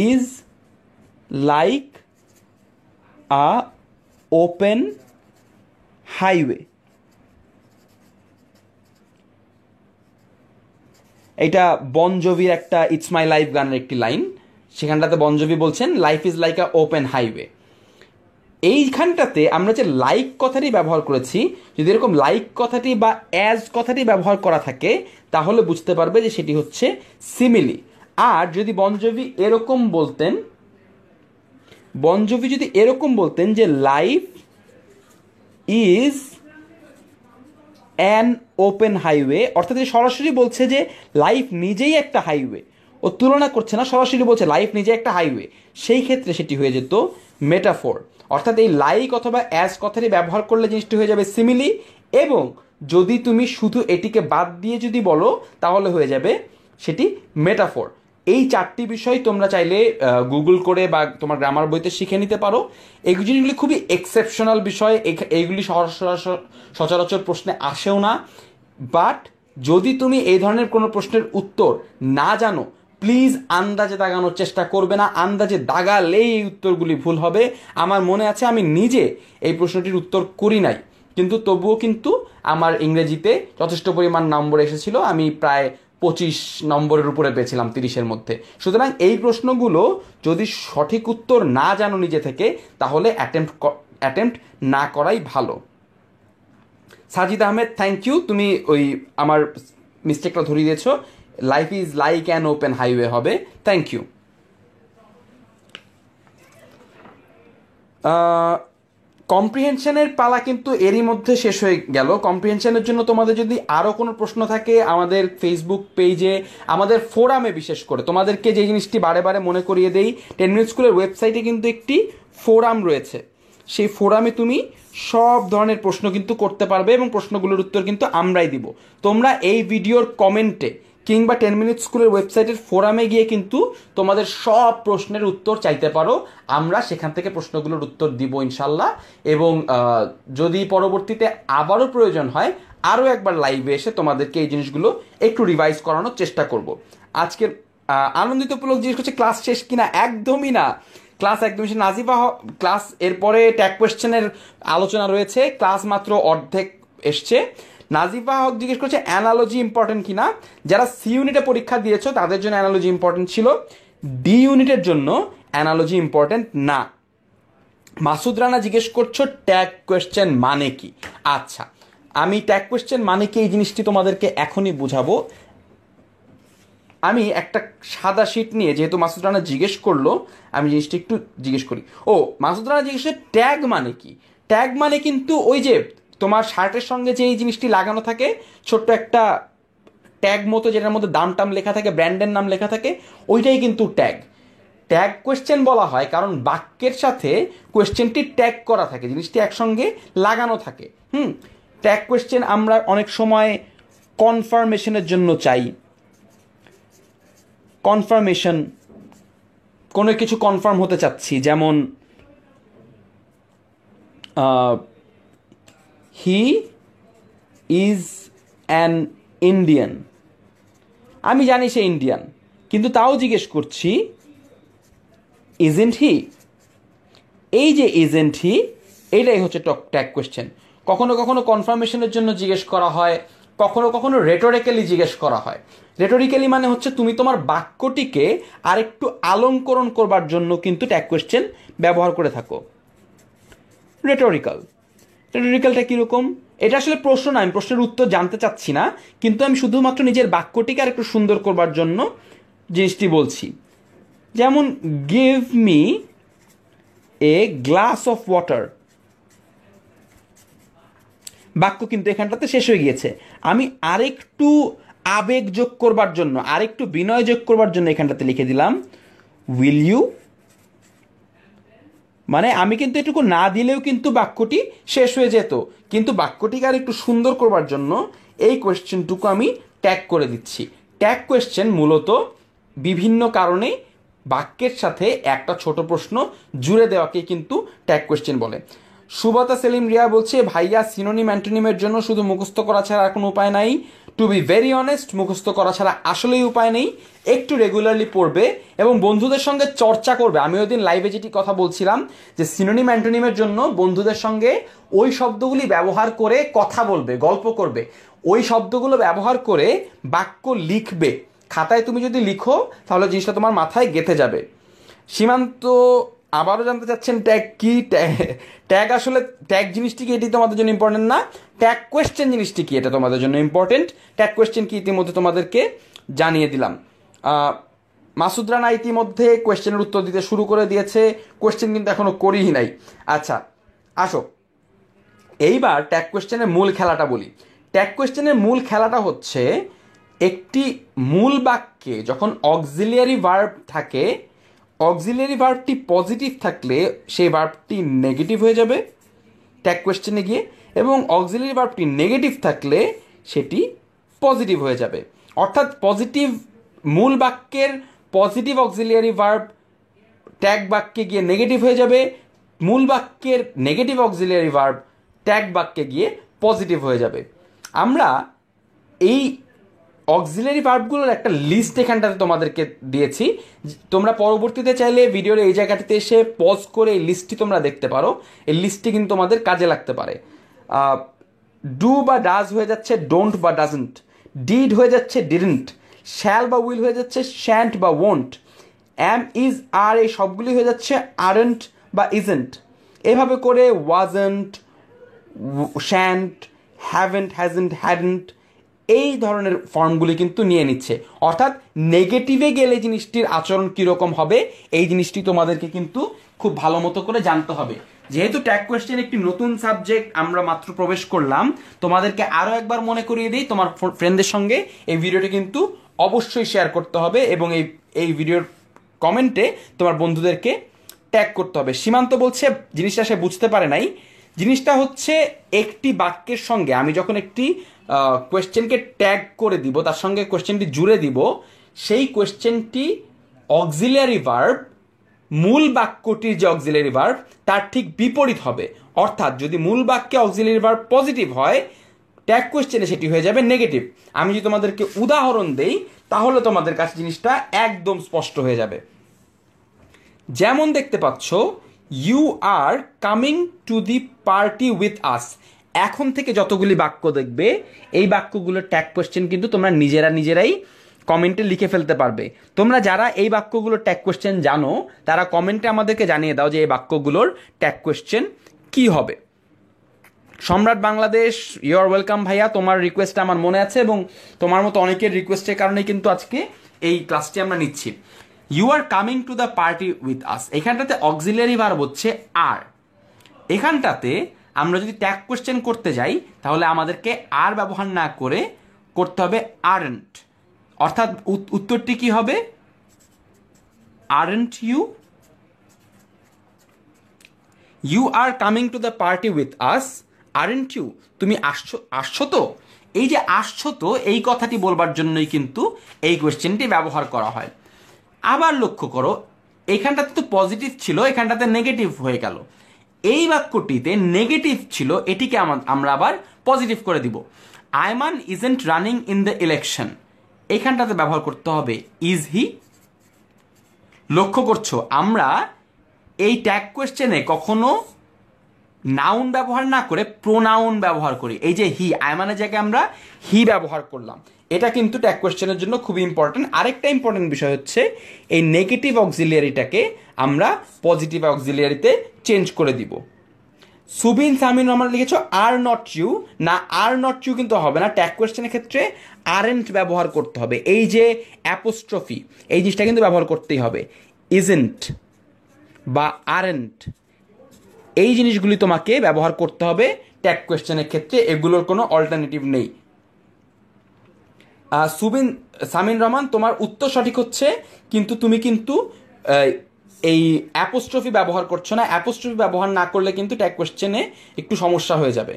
Speaker 1: is like a open highway, এটা বন জভির একটা ইটস মাই লাইফ গানের একটি লাইন, সেখানটাতে বন জভি বলছেন life is like a open highway. এইখানটাতে আমরা যে লাইক কথাটি ব্যবহার করেছি, যদি এরকম লাইক কথাটি বা অ্যাজ কথাটি ব্যবহার করা থাকে তাহলে বুঝতে পারবে যে সেটি হচ্ছে সিমিলি। আর যদি বন জভি এরকম বলতেন, যদি এরকম বলতেন যে life is an open highway, অর্থাৎ সরাসরি বলছে যে লাইফ নিজেই একটা হাইওয়ে, ও তুলনা করছে না, সরাসরি বলছে লাইফ নিজে একটা হাইওয়ে, সেই ক্ষেত্রে সেটি হয়ে যেত মেটাফোর। অর্থাৎ এই লাইক অথবা অ্যাজ কথাটি ব্যবহার করলে জিনিসটি হয়ে যাবে সিমিলি, এবং যদি তুমি শুধু এটিকে বাদ দিয়ে যদি বলো তাহলে হয়ে যাবে সেটি মেটাফোর। এই 4টি বিষয় তোমরা চাইলে গুগল করে বা তোমার গ্রামার বইতে শিখে নিতে পারো। এই জিনিসগুলি খুবই এক্সেপশনাল বিষয়, এইগুলি সচরাচর প্রশ্নে আসেও না। বাট যদি তুমি এই ধরনের কোনো প্রশ্নের উত্তর না জানো, প্লিজ আন্দাজে দাগানোর চেষ্টা করবে না, আন্দাজে দাগালেই এই উত্তরগুলি ভুল হবে। আমার মনে আছে আমি নিজে এই প্রশ্নটির উত্তর করি নাই, কিন্তু তবুও কিন্তু আমার ইংরেজিতে যথেষ্ট পরিমাণ নম্বর এসেছিল, আমি প্রায় 25 নম্বরের উপরে পেয়েছিলাম 30-এর মধ্যে। সুতরাং এই প্রশ্নগুলো যদি সঠিক উত্তর না জানো নিজে থেকে, তাহলে অ্যাটেম্প্ট না করাই ভালো। সাজিদ আহমেদ, থ্যাংক ইউ, তুমি ওই আমার মিস্টেকটা ধরিয়ে দিয়েছ, life is like an open highway হবে, থ্যাংক ইউ। কম্প্রিহেনশনের পালা কিন্তু এরই মধ্যে শেষ হয়ে গেল। কম্প্রিহেনশনের জন্য তোমাদের যদি আরও কোনো প্রশ্ন থাকে আমাদের ফেসবুক পেজে, আমাদের ফোরামে, বিশেষ করে তোমাদেরকে যে জিনিসটি বারে বারে মনে করিয়ে দেই, 10 মিনিট স্কুলের ওয়েবসাইটে কিন্তু একটি ফোরাম রয়েছে, সেই ফোরামে তুমি সব ধরনের প্রশ্ন কিন্তু করতে পারবে এবং প্রশ্নগুলোর উত্তর কিন্তু আমরাই দিব। তোমরা এই ভিডিওর কমেন্টে কিংবা 10 মিনিট স্কুলের ওয়েবসাইটের ফোরামে গিয়ে কিন্তু তোমাদের সব প্রশ্নের উত্তর চাইতে পারো, আমরা সেখান থেকে প্রশ্নগুলোর উত্তর দিব ইনশাল্লাহ। এবং যদি পরবর্তীতে আবারও প্রয়োজন হয় আরও একবার লাইভে এসে তোমাদেরকে এই জিনিসগুলো একটু রিভাইজ করানোর চেষ্টা করব। আজকের আনন্দিত পুলক জিজ্ঞেস করছে ক্লাস শেষ কিনা, একদমই না, ক্লাস একদমই শেষ। নাজিফা ক্লাস এরপরে ট্যাগ কোয়েশ্চেনের আলোচনা রয়েছে, ক্লাস মাত্র অর্ধেক এসছে। নাজিফা হক জিজ্ঞেস করছে অ্যানালজি ইম্পর্টেন্ট কিনা। যারা সি ইউনিটে পরীক্ষা দিয়েছো তাদের জন্য অ্যানালজি ইম্পর্টেন্ট ছিল, ডি ইউনিটের জন্য অ্যানালজি ইম্পর্টেন্ট না। মাসুদ রানা জিজ্ঞেস করছো ট্যাগ কোয়েশ্চেন মানে কি। আচ্ছা, আমি ট্যাগ কোয়েশ্চেন মানে কি এই জিনিসটি তোমাদেরকে এখনই বুঝাবো। আমি একটা সাদা শিট নিয়ে, যেহেতু মাসুদ রানা জিজ্ঞেস করলো, আমি জিনিসটা একটু জিজ্ঞেস করি। ও, মাসুদ রানা জিজ্ঞেস করছে ট্যাগ মানে কি। ট্যাগ মানে কিন্তু ওই যে তোমার শার্টের সঙ্গে যে এই জিনিসটি লাগানো থাকে, ছোট্ট একটা ট্যাগ মতো, যেটার মধ্যে দাম টাম লেখা থাকে, ব্র্যান্ডের নাম লেখা থাকে, ওইটাই কিন্তু ট্যাগ। ট্যাগ কোয়েশ্চেন বলা হয় কারণ বাক্যের সাথে কোয়েশ্চেনটি ট্যাগ করা থাকে, জিনিসটি একসঙ্গে লাগানো থাকে। ট্যাগ কোয়েশ্চেন আমরা অনেক সময় কনফার্মেশনের জন্য চাই। কনফার্মেশন, কোনো কিছু কনফার্ম হতে চাচ্ছি, যেমন হি ইজ অ্যান ইন্ডিয়ান, আমি জানি সে ইন্ডিয়ান, কিন্তু তাও জিজ্ঞেস করছি ইজেন্ট হি। এই যে ইজেন্ট হি, এইটাই হচ্ছে ট্যাগ কোয়েশ্চেন। কখনো কখনো কনফার্মেশনের জন্য জিজ্ঞেস করা হয়, কখনো কখনো রেটোরিক্যালি জিজ্ঞেস করা হয়। রেটোরিক্যালি মানে হচ্ছে তুমি তোমার বাক্যটিকে আরেকটু অলঙ্করণ করবার জন্য কিন্তু ট্যাগ কোয়েশ্চেন ব্যবহার করে থাকো। রেটোরিক্যালটা কীরকম, এটা আসলে প্রশ্ন না, আমি প্রশ্নের উত্তর জানতে চাচ্ছি না, কিন্তু আমি শুধুমাত্র নিজের বাক্যটিকে আরেকটু সুন্দর করবার জন্য জিনিসটি বলছি। যেমন give me a glass of water, বাক্য কিন্তু এখানটাতে শেষ হয়ে গিয়েছে। আমি আরেকটু আবেগ যোগ করবার জন্য, আরেকটু বিনয় যোগ করবার জন্য এখানটাতে লিখে দিলাম উইল ইউ। মানে আমি কিন্তু এটুকু না দিলেও কিন্তু বাক্যটি শেষ হয়ে যেত, কিন্তু বাক্যটিকে আর একটু সুন্দর করবার জন্য এই কোয়েশ্চেনটুকু আমি ট্যাগ করে দিচ্ছি। ট্যাগ কোয়েশ্চেন মূলত বিভিন্ন কারণে বাক্যের সাথে একটা ছোট প্রশ্ন জুড়ে দেওয়াকে কিন্তু ট্যাগ কোয়েশ্চেন বলে। সুবতা সেলিম রিয়া বলছে ভাইয়া সিনোনিম অ্যান্টোনিমের জন্য শুধু মুখস্থ করা ছাড়া আর কোনো উপায় নাই। টু বি ভেরি অনেস্ট, মুখস্থ করা ছাড়া আসলেই উপায় নেই। একটু রেগুলারলি পড়বে এবং বন্ধুদের সঙ্গে চর্চা করবে। আমি ওই দিন লাইভে যেটি কথা বলছিলাম যে সিনোনিম অ্যান্টোনিমের জন্য বন্ধুদের সঙ্গে ওই শব্দগুলি ব্যবহার করে কথা বলবে, গল্প করবে, ওই শব্দগুলো ব্যবহার করে বাক্য লিখবে। খাতায় তুমি যদি লিখো তাহলে জিনিসটা তোমার মাথায় গেঁথে যাবে। সীমান্ত আবারও জানতে চাচ্ছেন ট্যাগ কি। ট্যাগ আসলে ট্যাগ জিনিসটি কি এটি তোমাদের জন্য ইম্পর্টেন্ট না, ট্যাগ কোয়েশ্চেন জিনিসটি কি এটা তোমাদের জন্য ইম্পর্টেন্ট। ট্যাগ কোয়েশ্চেন কি ইতিমধ্যে তোমাদেরকে জানিয়ে দিলাম। মাসুদ রানা ইতিমধ্যে কোয়েশ্চেনের উত্তর দিতে শুরু করে দিয়েছে, কোয়েশ্চেন কিন্তু এখনো করিই নাই। আচ্ছা আসো এইবার ট্যাগ কোয়েশ্চেনের মূল খেলাটা বলি। ট্যাগ কোয়েশ্চেনের মূল খেলাটা হচ্ছে একটি মূল বাক্যে যখন অক্সিলিয়ারি ভার্ব থাকে, অক্সিলিয়ারি ভার্বটি পজিটিভ থাকলে সেই ভার্বটি নেগেটিভ হয়ে যাবে ট্যাগ কোয়েশ্চেনে গিয়ে, এবং অক্সিলিয়ারি ভার্বটি নেগেটিভ থাকলে সেটি পজিটিভ হয়ে যাবে। অর্থাৎ পজিটিভ মূল বাক্যের পজিটিভ অক্সিলিয়ারি ভার্ব ট্যাগ বাক্যে গিয়ে নেগেটিভ হয়ে যাবে, মূল বাক্যের নেগেটিভ অক্সিলিয়ারি ভার্ব ট্যাগ বাক্যে গিয়ে পজিটিভ হয়ে যাবে। আমরা এই অক্সিলারি ভার্বগুলোর একটা লিস্ট এখানটাতে তোমাদেরকে দিয়েছি, তোমরা পরবর্তীতে চাইলে ভিডিওর এই জায়গাটিতে এসে পজ করে এই লিস্টটি তোমরা দেখতে পারো। এই লিস্টটি কিন্তু তোমাদের কাজে লাগতে পারে। ডু বা ডাজ হয়ে যাচ্ছে ডোন্ট বা ডাজন্ট, ডিড হয়ে যাচ্ছে ডিডন্ট, শ্যাল বা উইল হয়ে যাচ্ছে শ্যান্ট বা ওয়ন্ট, অ্যাম ইজ আর এই সবগুলি হয়ে যাচ্ছে আরন্ট বা ইজেন্ট। এভাবে করে wasn't, shan't, haven't, hasn't, hadn't, এই ধরনের ফর্মগুলি কিন্তু নিয়ে নিচ্ছে। অর্থাৎ নেগেটিভে গেলে জিনিসটির আচরণ কীরকম হবে এই জিনিসটি তোমাদেরকে কিন্তু খুব ভালো মতো করে জানতে হবে। যেহেতু ট্যাগ কোয়েশ্চেন একটি নতুন সাবজেক্ট, আমরা মাত্র প্রবেশ করলাম, তোমাদেরকে আরও একবার মনে করিয়ে দিই, তোমার ফ্রেন্ডদের সঙ্গে এই ভিডিওটি কিন্তু অবশ্যই শেয়ার করতে হবে এবং এই ভিডিওর কমেন্টে তোমার বন্ধুদেরকে ট্যাগ করতে হবে। সীমান্ত বলছে জিনিসটা সে বুঝতে পারে নাই। জিনিসটা হচ্ছে একটি বাক্যের সঙ্গে আমি যখন একটি কোয়েশ্চেনকে ট্যাগ করে দিব, তার সঙ্গে কোয়েশ্চেনটি জুড়ে দিব, সেই কোয়েশ্চেনটি অক্সিলিয়ারি ভার্ব, মূল বাক্যটির যে অক্সিলিয়ারি ভার্ব তার ঠিক বিপরীত হবে। অর্থাৎ যদি মূল বাক্যে অক্সিলিয়ারি ভার্ব পজিটিভ হয়, ট্যাগ কোয়েশ্চেনে সেটি হয়ে যাবে নেগেটিভ। আমি যদি তোমাদেরকে উদাহরণ দেই তাহলে তোমাদের কাছে জিনিসটা একদম স্পষ্ট হয়ে যাবে। যেমন দেখতে পাচ্ছ, you are coming to the party with us. এখন থেকে যতগুলি বাক্য দেখবে এই বাক্যগুলোর ট্যাগ কোয়েশ্চেন কিন্তু তোমরা নিজেরাই কমেন্টে লিখে ফেলতে পারবে। তোমরা যারা এই বাক্যগুলোর ট্যাগ কোয়েশ্চেন জানো তারা কমেন্টে আমাদেরকে জানিয়ে দাও যে এই বাক্যগুলোর ট্যাগ কোয়েশ্চেন কি হবে। সম্রাট বাংলাদেশ, ইউ আর ওয়েলকাম ভাইয়া, তোমার রিকোয়েস্টটা আমার মনে আছে এবং তোমার মতো অনেকের রিকোয়েস্টের কারণে কিন্তু আজকে এই ক্লাসটি আমরা নিচ্ছি। You are coming to the party with us, এখানটাতে অক্সিলিয়ারি ভার্ব হচ্ছে আর। এখানটাতে আমরা যদি ট্যাগ কোয়েশ্চেন করতে যাই তাহলে আমাদেরকে আর ব্যবহার না করে করতে হবে আরন্ট। অর্থাৎ উত্তরটি কি হবে? Aren't you? You are coming to the party with us, aren't you? তুমি আসছো তো? এই যে আসছো তো এই কথাটি বলবার জন্যই কিন্তু এই কোয়েশ্চেনটি ব্যবহার করা হয়। আবার লক্ষ্য করো, এখানটাতে তো পজিটিভ ছিল, এখানটাতে নেগেটিভ হয়ে গেল। এই বাক্যটিতে নেগেটিভ ছিল, এটিকে আমরা আবার পজিটিভ করে দিব। Ayman isn't running in the election, এখানটাতে ব্যবহার করতে হবে ইজ হি। লক্ষ্য করছো আমরা এই ট্যাগ কোয়েশ্চেনে কখনো নাউন ব্যবহার না করে প্রোনাউন ব্যবহার করি। এই যে হি, আয়মানের জায়গায় আমরা হি ব্যবহার করলাম। এটা কিন্তু ট্যাগ কোয়েশ্চেনের জন্য খুবই ইম্পর্টেন্ট। আরেকটা ইম্পর্টেন্ট বিষয় হচ্ছে এই নেগেটিভ অক্সিলিয়ারিটাকে আমরা পজিটিভ অক্সিলিয়ারিতে চেঞ্জ করে দিব। সুবিন সামিন রহমান লিখেছো আর নট ইউ, না আর নট ইউ কিন্তু হবে না। ট্যাগ কোয়েশ্চেনের ক্ষেত্রে আরেন্ট ব্যবহার করতে হবে। এই যে অ্যাপোস্ট্রফি, এই জিনিসটা কিন্তু ব্যবহার করতেই হবে। ইজন্ট বা আরেন্ট, এই জিনিসগুলি তোমাকে ব্যবহার করতে হবে ট্যাগ কোয়েশ্চেনের ক্ষেত্রে, এগুলোর কোনো অল্টারনেটিভ নেই। সুবিন সামিন রহমান, তোমার উত্তর সঠিক হচ্ছে, কিন্তু তুমি কিন্তু এই অ্যাপোস্ট্রফি ব্যবহার করছো না। অ্যাপোস্ট্রফি ব্যবহার না করলে কিন্তু ট্যাগ কোয়েশ্চেনে একটু সমস্যা হয়ে যাবে,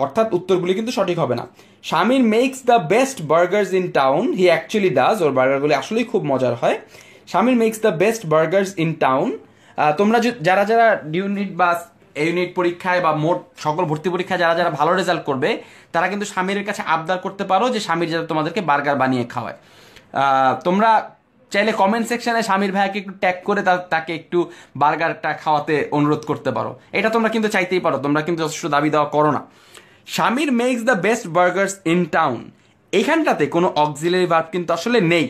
Speaker 1: অর্থাৎ উত্তরগুলি কিন্তু সঠিক হবে না। Shamir makes the best burgers in town, he actually does, ওর বার্গারগুলি আসলেই খুব মজার হয়। Shamir makes the best burgers in town. তোমরা যারা ইউনিট বা ইউনিট পরীক্ষায় বা মোট সকল ভর্তি পরীক্ষায় যারা ভালো রেজাল্ট করবে তারা কিন্তু স্বামীর কাছে আবদার করতে পারো যে স্বামীর যাতে তোমাদেরকে বার্গার বানিয়ে খাওয়ায়। তোমরা চাইলে কমেন্ট সেকশনে স্বামীর ভাইয়াকে একটু ট্যাগ করে তাকে একটু বার্গারটা খাওয়াতে অনুরোধ করতে পারো। এটা তোমরা কিন্তু চাইতেই পারো, তোমরা কিন্তু যথেষ্ট দাবি দেওয়া করো না। Samir makes the best burgers in town, এইখানটাতে কোনো অক্সিলারি ভার্ব কিন্তু আসলে নেই।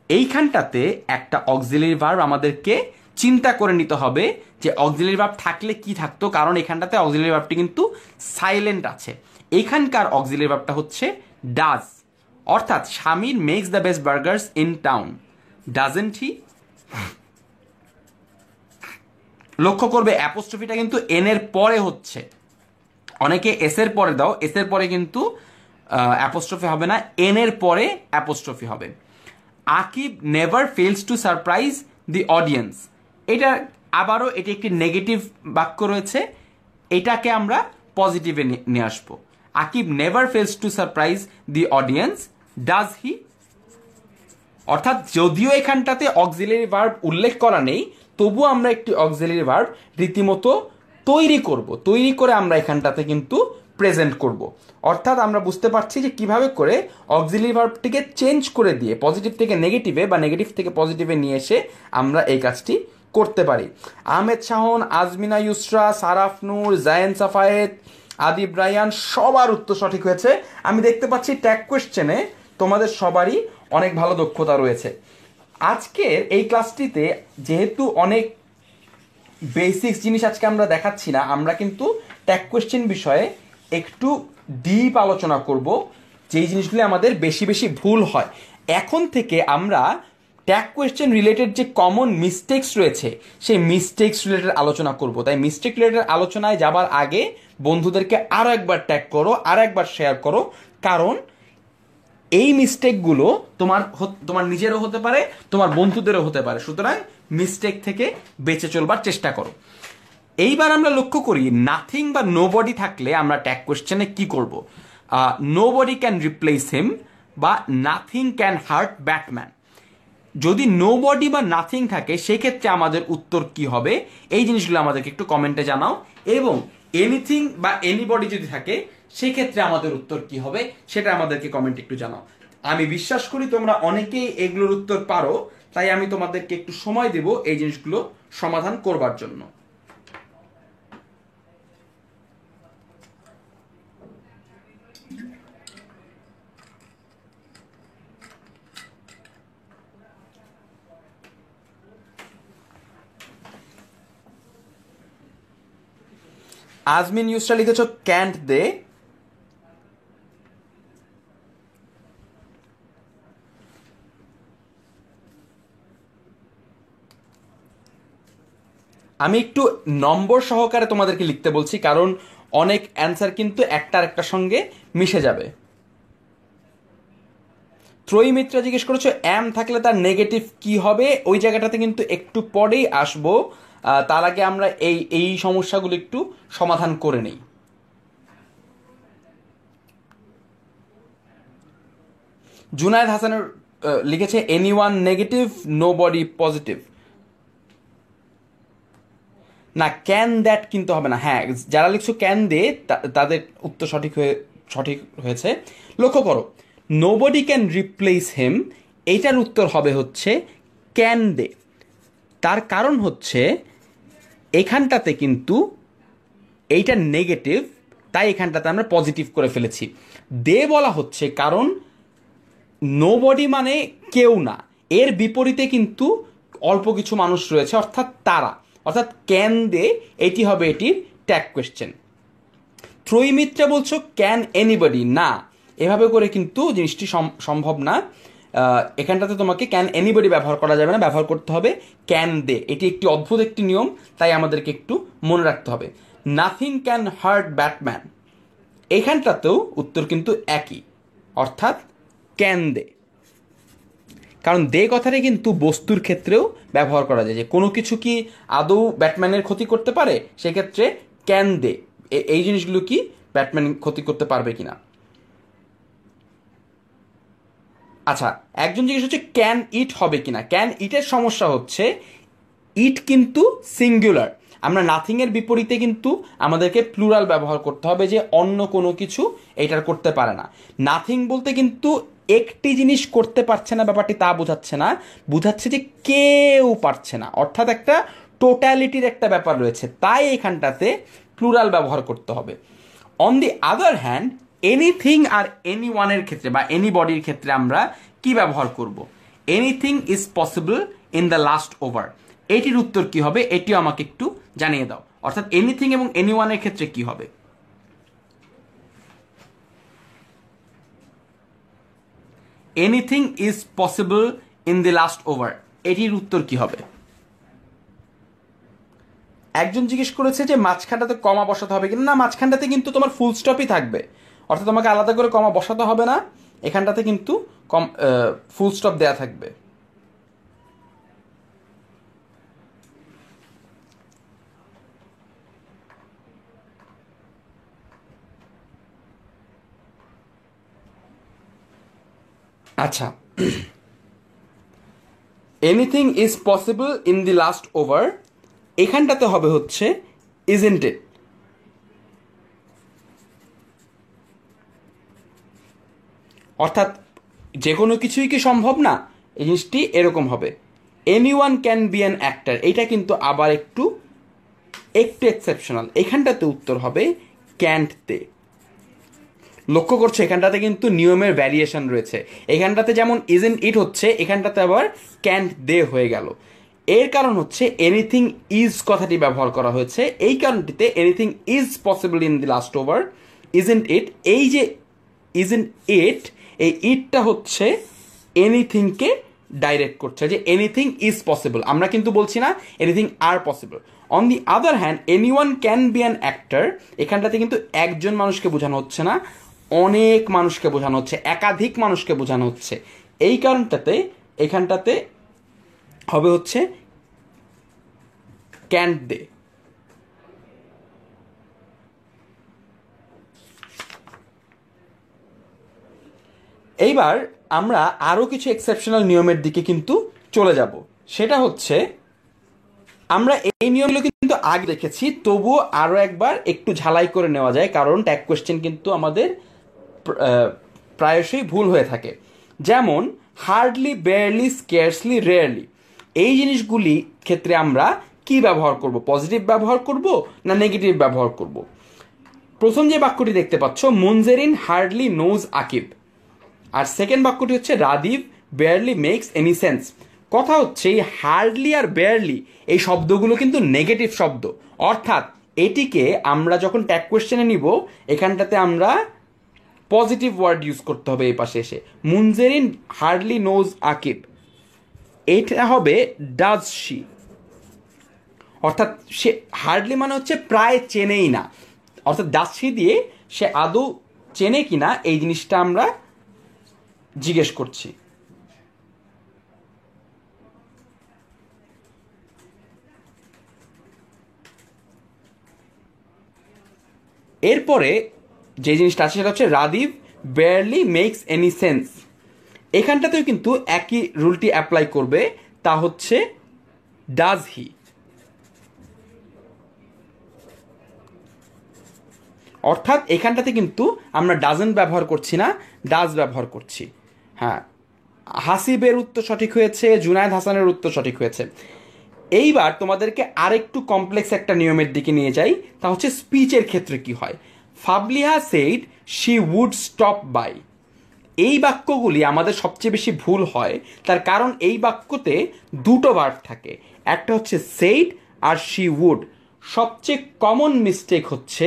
Speaker 1: এইখানটাতে একটা অক্সিলারি ভার্ব আমাদেরকে চিন্তা করে নিতে হবে যে অক্সিলারি ভার্ব থাকলে কি থাকতো, কারণ এখানটাতে অক্সিলারি ভার্বটি কিন্তু সাইলেন্ট আছে। এইখানকার অক্সিলারি ভার্বটা হচ্ছে ডাজ, অর্থাৎ Samir makes the best burgers in town, doesn't he? লক্ষ্য করবে অ্যাপোস্ট্রফিটা কিন্তু এন এর পরে হচ্ছে, অনেকে এস এর পরে দাও, এস এর পরে কিন্তু অ্যাপোস্ট্রফি হবে না, এন এর পরে অ্যাপোস্ট্রফি হবে। Akib never fails to surprise the audience, এটা আবারও এটি একটি নেগেটিভ বাক্য রয়েছে, এটাকে আমরা পজিটিভে নিয়ে আসবো। Akib never fails to surprise the audience, does he? অর্থাৎ যদিও এখানটাতে অক্সিলারি ভার্ব উল্লেখ করা নেই, তবুও আমরা একটি অক্সিলারি ভার্ব রীতিমতো তৈরি করে আমরা এখানটাতে কিন্তু প্রেজেন্ট করব। অর্থাৎ আমরা বুঝতে পারছি যে কিভাবে করে অক্সিলারি ভার্বটিকে চেঞ্জ করে দিয়ে পজিটিভ থেকে নেগেটিভে বা নেগেটিভ থেকে পজিটিভে নিয়ে এসে আমরা এই কাজটি করতে পারি। আহমেদ শাহন, আজমিনা ইউসরা, সারাফ নূর, জায়েন সাফায়েত, আদিব রায়ান, সবার উত্তর সঠিক হয়েছে। আমি দেখতে পাচ্ছি ট্যাগ কোয়েশ্চেনে তোমাদের সবারই অনেক ভালো দক্ষতা রয়েছে। আজকের এই ক্লাসটিতে যেহেতু অনেক বেসিক্স জিনিস আজকে আমরা দেখাচ্ছি না, আমরা কিন্তু ট্যাগ কোয়েশ্চেন বিষয়ে একটু ডিপ আলোচনা করব, যেই জিনিসগুলি আমাদের বেশি ভুল হয়। এখন থেকে আমরা ট্যাগ কোয়েশ্চেন রিলেটেড যে কমন মিস্টেক্স রয়েছে সেই মিস্টেক্স রিলেটেড আলোচনা করব। তাই মিস্টেক রিলেটেড আলোচনায় যাবার আগে বন্ধুদেরকে আরও একবার ট্যাগ করো, আর একবার শেয়ার করো, কারণ এই মিস্টেকগুলো তোমার নিজেরও হতে পারে, তোমার বন্ধুদেরও হতে পারে। সুতরাং মিস্টেক থেকে বেঁচে চলবার চেষ্টা করো। এইবার আমরা লক্ষ্য করি নাথিং বা নোবডি থাকলে আমরা ট্যাগ কোশ্চেনে কি করব? নোবডি ক্যান রিপ্লেস হিম বা নাথিং ক্যান হার্ট ব্যাটম্যান। যদি নোবডি বা নাথিং থাকে সেক্ষেত্রে আমাদের উত্তর কি হবে, এই জিনিসগুলো আমাদেরকে একটু কমেন্টে জানাও। এবং এনিথিং বা এনিবডি যদি থাকে সেক্ষেত্রে আমাদের উত্তর কি হবে সেটা আমাদেরকে কমেন্টে একটু জানাও। আমি বিশ্বাস করি তোমরা অনেকেই এগুলোর উত্তর পারো, তাই আমি তোমাদেরকে একটু সময় দেব এই জিনিসগুলো সমাধান করবার জন্য। আজমিন ইউসরা লিখেছ ক্যান্ট দে। আমি একটু নম্বর সহকারে তোমাদেরকে লিখতে বলছি, কারণ অনেক অ্যান্সার কিন্তু একটা আরেকটার সঙ্গে মিশে যাবে। ত্রয়ী মিত্রা জিজ্ঞেস করেছো এম থাকলে তার নেগেটিভ কি হবে, ওই জায়গাটাতে কিন্তু একটু পরেই আসবো। তার আগে আমরা এই সমস্যাগুলো একটু সমাধান করে নেই। জুনায়েদ হাসানের লিখেছে এনিওয়ান নেগেটিভ, নোবডি পজিটিভ। না, ক্যান দ্যাট কিন্তু হবে না। হ্যাঁ, যারা লিখছো ক্যান দে তাদের উত্তর সঠিক হয়েছে। লক্ষ্য করো, নোবডি ক্যান রিপ্লেস হিম, এইটার উত্তর হবে হচ্ছে ক্যান দে। তার কারণ হচ্ছে এখানটাতে কিন্তু এইটা নেগেটিভ, তাই এখানটাতে আমরা পজিটিভ করে ফেলেছি। দে বলা হচ্ছে কারণ নোবডি মানে কেউ না, এর বিপরীতে কিন্তু অল্প কিছু মানুষ রয়েছে, অর্থাৎ তারা, অর্থাৎ ক্যান দে এটি হবে এটির ট্যাগ কোয়েশ্চেন। ত্রয়ীমিত্রা বলছো ক্যান এনিবডি, না, এভাবে করে কিন্তু জিনিসটি সম্ভব না। এখানটাতে তোমাকে ক্যান এনিবডি ব্যবহার করা যাবে না, ব্যবহার করতে হবে ক্যান দে। এটি একটি অদ্ভুত একটি নিয়ম, তাই আমাদেরকে একটু মনে রাখতে হবে। নাথিং ক্যান হার্ট ব্যাটম্যান, এখানটাতেও উত্তর কিন্তু একই, অর্থাৎ ক্যান দে। কারণ দে কথাটা কিন্তু বস্তুর ক্ষেত্রেও ব্যবহার করা যায়, যে কোনো কিছু কি আদৌ ব্যাটম্যানের ক্ষতি করতে পারে, সেক্ষেত্রে ক্যান দে, এই জিনিসগুলো কি ব্যাটম্যান ক্ষতি করতে পারবে কিনা। আচ্ছা, একজন জিজ্ঞেস হচ্ছে ক্যান ইট হবে কিনা। ক্যান ইটের সমস্যা হচ্ছে ইট কিন্তু সিঙ্গুলার, আমরা নাথিং এর বিপরীতে কিন্তু আমাদেরকে প্লুরাল ব্যবহার করতে হবে, যে অন্য কোনো কিছু এইটার করতে পারে না। নাথিং বলতে কিন্তু একটি জিনিস করতে পারছে না ব্যাপারটি তা বোঝাচ্ছে না, বোঝাচ্ছে যে কেউ পারছে না, অর্থাৎ একটা টোটালিটির একটা ব্যাপার রয়েছে, তাই এখানটাতে প্লুরাল ব্যবহার করতে হবে। On the other hand anything or any ওয়ানের ক্ষেত্রে বা এনি বডির ক্ষেত্রে আমরা কি ব্যবহার করব? Anything is possible in the last over, এটির উত্তর কি হবে এটিও আমাকে একটু জানিয়ে দাও। অর্থাৎ এনিথিং এবং এনি ওয়ানের ক্ষেত্রে কি হবে? Anything is possible in the last over, এটির উত্তর কি হবে? একজন জিজ্ঞেস করেছে যে মাঝখানটাতে কমা বসাতে হবে কিনা। না, মাঝখানটাতে কিন্তু তোমার ফুল স্টপই থাকবে, অর্থাৎ তোমাকে আলাদা করে কমা বসাতে হবে না, এখানটাতে কিন্তু ফুল স্টপ দেয়া থাকবে। আচ্ছা, anything is possible in the last over, এখানটাতে হবে হচ্ছে ইজন্ট ইট। অর্থাৎ যে কোনো কিছুই কি সম্ভব না, এই জিনিসটি এরকম হবে। Anyone can be an actor, এইটা কিন্তু আবার একটু এক্সেপশনাল, এখানটাতে উত্তর হবে ক্যান্ট দে। লক্ষ্য করছো এখানটাতে কিন্তু নিয়মের ভ্যারিয়েশন রয়েছে, এখানটাতে যেমন ইজন্ট ইট হচ্ছে, এখানটাতে আবার ক্যান্ট দে হয়ে গেল। এর কারণ হচ্ছে এনিথিং ইজ কথাটি ব্যবহার করা হয়েছে, এই কারণটিতে anything is possible in the last over, isn't it, এই যে ইজন্ট ইট, এই ইটটা হচ্ছে এনিথিংকে ডাইরেক্ট করছে, যে এনিথিং ইজ পসিবল, আমরা কিন্তু বলছি না এনিথিং আর possible. On the other hand anyone can be an actor, এখানটাতে কিন্তু একজন মানুষকে বোঝানো হচ্ছে না, অনেক মানুষকে বোঝানো হচ্ছে, একাধিক মানুষকে বোঝানো হচ্ছে। এই কারণটাতে এখানটাতে হবে হচ্ছে ক্যান্ট দে। এইবার আমরা আরও কিছু এক্সেপশনাল নিয়মের দিকে কিন্তু চলে যাব। সেটা হচ্ছে, আমরা এই নিয়মগুলো কিন্তু আগে দেখেছি, তবুও আরও একবার একটু ঝালাই করে নেওয়া যায়, কারণ ট্যাগ কোয়েশ্চেন কিন্তু আমাদের প্রায়শই ভুল হয়ে থাকে। যেমন হার্ডলি, বেয়ারলি, স্কেয়ারসলি, রেয়ারলি, এই জিনিসগুলি ক্ষেত্রে আমরা কি ব্যবহার করব? পজিটিভ ব্যবহার করব না নেগেটিভ ব্যবহার করব? প্রথম যে বাক্যটি দেখতে পাচ্ছ, মুনজেরিন হার্ডলি নোজ আকিব, আর সেকেন্ড বাক্যটি হচ্ছে রাদিভ বেয়ারলি মেক্স এনি সেন্স। কথা হচ্ছে এই হার্ডলি আর বেয়ারলি এই শব্দগুলো কিন্তু নেগেটিভ শব্দ, অর্থাৎ এটিকে আমরা যখন ট্যাগ কোয়েশ্চেনে নিব এখানটাতে আমরা পজিটিভ ওয়ার্ড ইউজ করতে হবে। এই পাশে এসে মুনজেরিন হার্ডলি নোজ আকিব, এটা হবে ডাজ শি, অর্থাৎ সে হার্ডলি মানে হচ্ছে প্রায় চেনেই না, অর্থাৎ ডাজ শি দিয়ে সে আদৌ চেনে কিনা এই জিনিসটা আমরা জিজ্ঞেস করছি। এরপরে যে জিনিসটা আছে সেটা হচ্ছে রাদিভ বেয়ারলি মেক্স এনি সেন্স। এখানটাতেও কিন্তু একই রুলটি অ্যাপ্লাই করবে, তা হচ্ছে ডাজ হি, অর্থাৎ এখানটাতে কিন্তু আমরা ডাজেন্ট ব্যবহার করছি না, ডাজ ব্যবহার করছি। হ্যাঁ, হাসিবের উত্তর সঠিক হয়েছে, জুনায়েদ হাসানের উত্তর সঠিক হয়েছে। এইবার তোমাদেরকে আরেকটু কমপ্লেক্স একটা নিয়মের দিকে নিয়ে যাই, তা হচ্ছে স্পিচের ক্ষেত্রে কি হয়। Fabliha said she would stop by, এই বাক্যগুলি আমাদের সবচেয়ে বেশি ভুল হয়, তার কারণ এই বাক্যতে দুটো ভার্ব থাকে, একটা হচ্ছে সেইড আর শি উড। সবচেয়ে কমন মিস্টেক হচ্ছে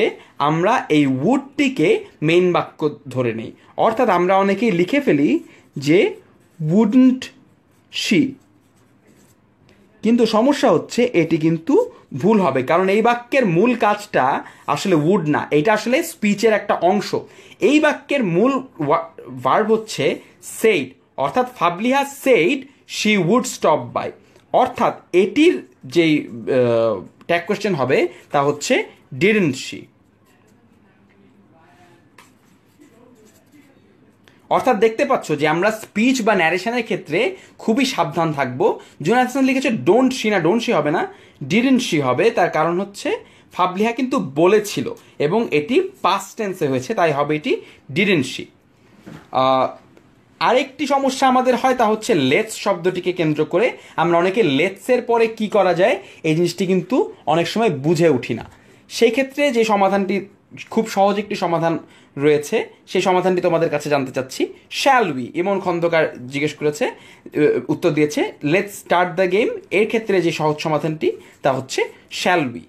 Speaker 1: আমরা এই উডটিকে মেইন বাক্য ধরে নেই, অর্থাৎ আমরা অনেকেই লিখে ফেলি যে উডন্ট শি, কিন্তু সমস্যা হচ্ছে এটি কিন্তু ভুল হবে, কারণ এই বাক্যের মূল কাজটা আসলে উড না, এটা আসলে স্পিচের একটা অংশ। এই বাক্যের মূল ভার্ব হচ্ছে সেইড, অর্থাৎ Fabliha said she would stop by, অর্থাৎ এটির যেই ট্যাগ কোয়েশ্চেন হবে তা হচ্ছে ডিডন্ট শি। অর্থাৎ দেখতে পাচ্ছ যে আমরা স্পিচ বা ন্যারেশনের ক্ষেত্রে খুবই সাবধান থাকবো। জুনায়েদ হাসান লিখেছে ডোন্ট শি, না ডোন্ট শি হবে না, ডিডন্ট শি হবে। তার কারণ হচ্ছে ফাবলিহা কিন্তু বলেছিল এবং এটি পাস্ট টেন্সে হয়েছে, তাই হবে এটি ডিডন্ট শি। আরেকটি সমস্যা আমাদের হয়, তা হচ্ছে লেটস শব্দটিকে কেন্দ্র করে আমরা অনেকে লেটসের পরে কি করা যায় এই জিনিসটি কিন্তু অনেক সময় বুঝে উঠি না। সেই ক্ষেত্রে যে সমাধানটি, খুব সহজ একটি সমাধান রয়েছে, সেই সমাধানটি তোমাদের কাছে জানতে চাচ্ছি। শ্যাল উই, ইমন খন্দকার জিজ্ঞেস করেছে, উত্তর দিয়েছে লেটস স্টার্ট দ্য গেম। এর ক্ষেত্রে যে সহজ সমাধানটি তা হচ্ছে শ্যাল উই।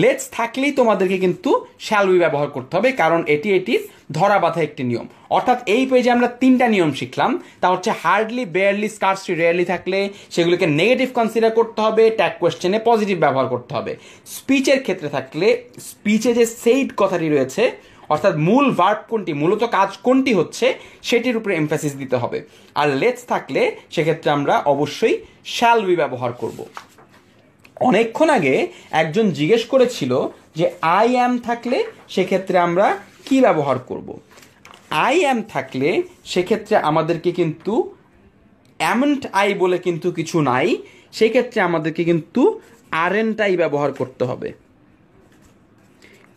Speaker 1: লেটস থাকলেই তোমাদেরকে কিন্তু শ্যাল উই ব্যবহার করতে হবে, কারণ এটির ধরা বাঁধা একটি নিয়ম। অর্থাৎ এই পেজে আমরা তিনটা নিয়ম শিখলাম, তা হচ্ছে হার্ডলি, বেয়ারলি, স্কার্সলি, রেয়ারলি থাকলে সেগুলোকে নেগেটিভ কনসিডার করতে হবে, ট্যাগ কোয়েশ্চেনে পজিটিভ ব্যবহার করতে হবে। স্পিচের ক্ষেত্রে থাকলে স্পিচে যে সেইড কথাটি রয়েছে, অর্থাৎ মূল ভার্ব কোনটি, মূলত কাজ কোনটি হচ্ছে সেটির উপরে এমফাসিস দিতে হবে। আর লেটস থাকলে সেক্ষেত্রে আমরা অবশ্যই শ্যাল উই ব্যবহার করব। অনেকক্ষণ আগে একজন জিজ্ঞেস করেছিল যে আই অ্যাম থাকলে সেক্ষেত্রে আমরা কি ব্যবহার করব। আই অ্যাম থাকলে সেক্ষেত্রে আমাদেরকে কিন্তু অ্যামন্ট আই বলে কিন্তু কিছু নাই, সেক্ষেত্রে আমাদেরকে কিন্তু আরেন্ট আই ব্যবহার করতে হবে।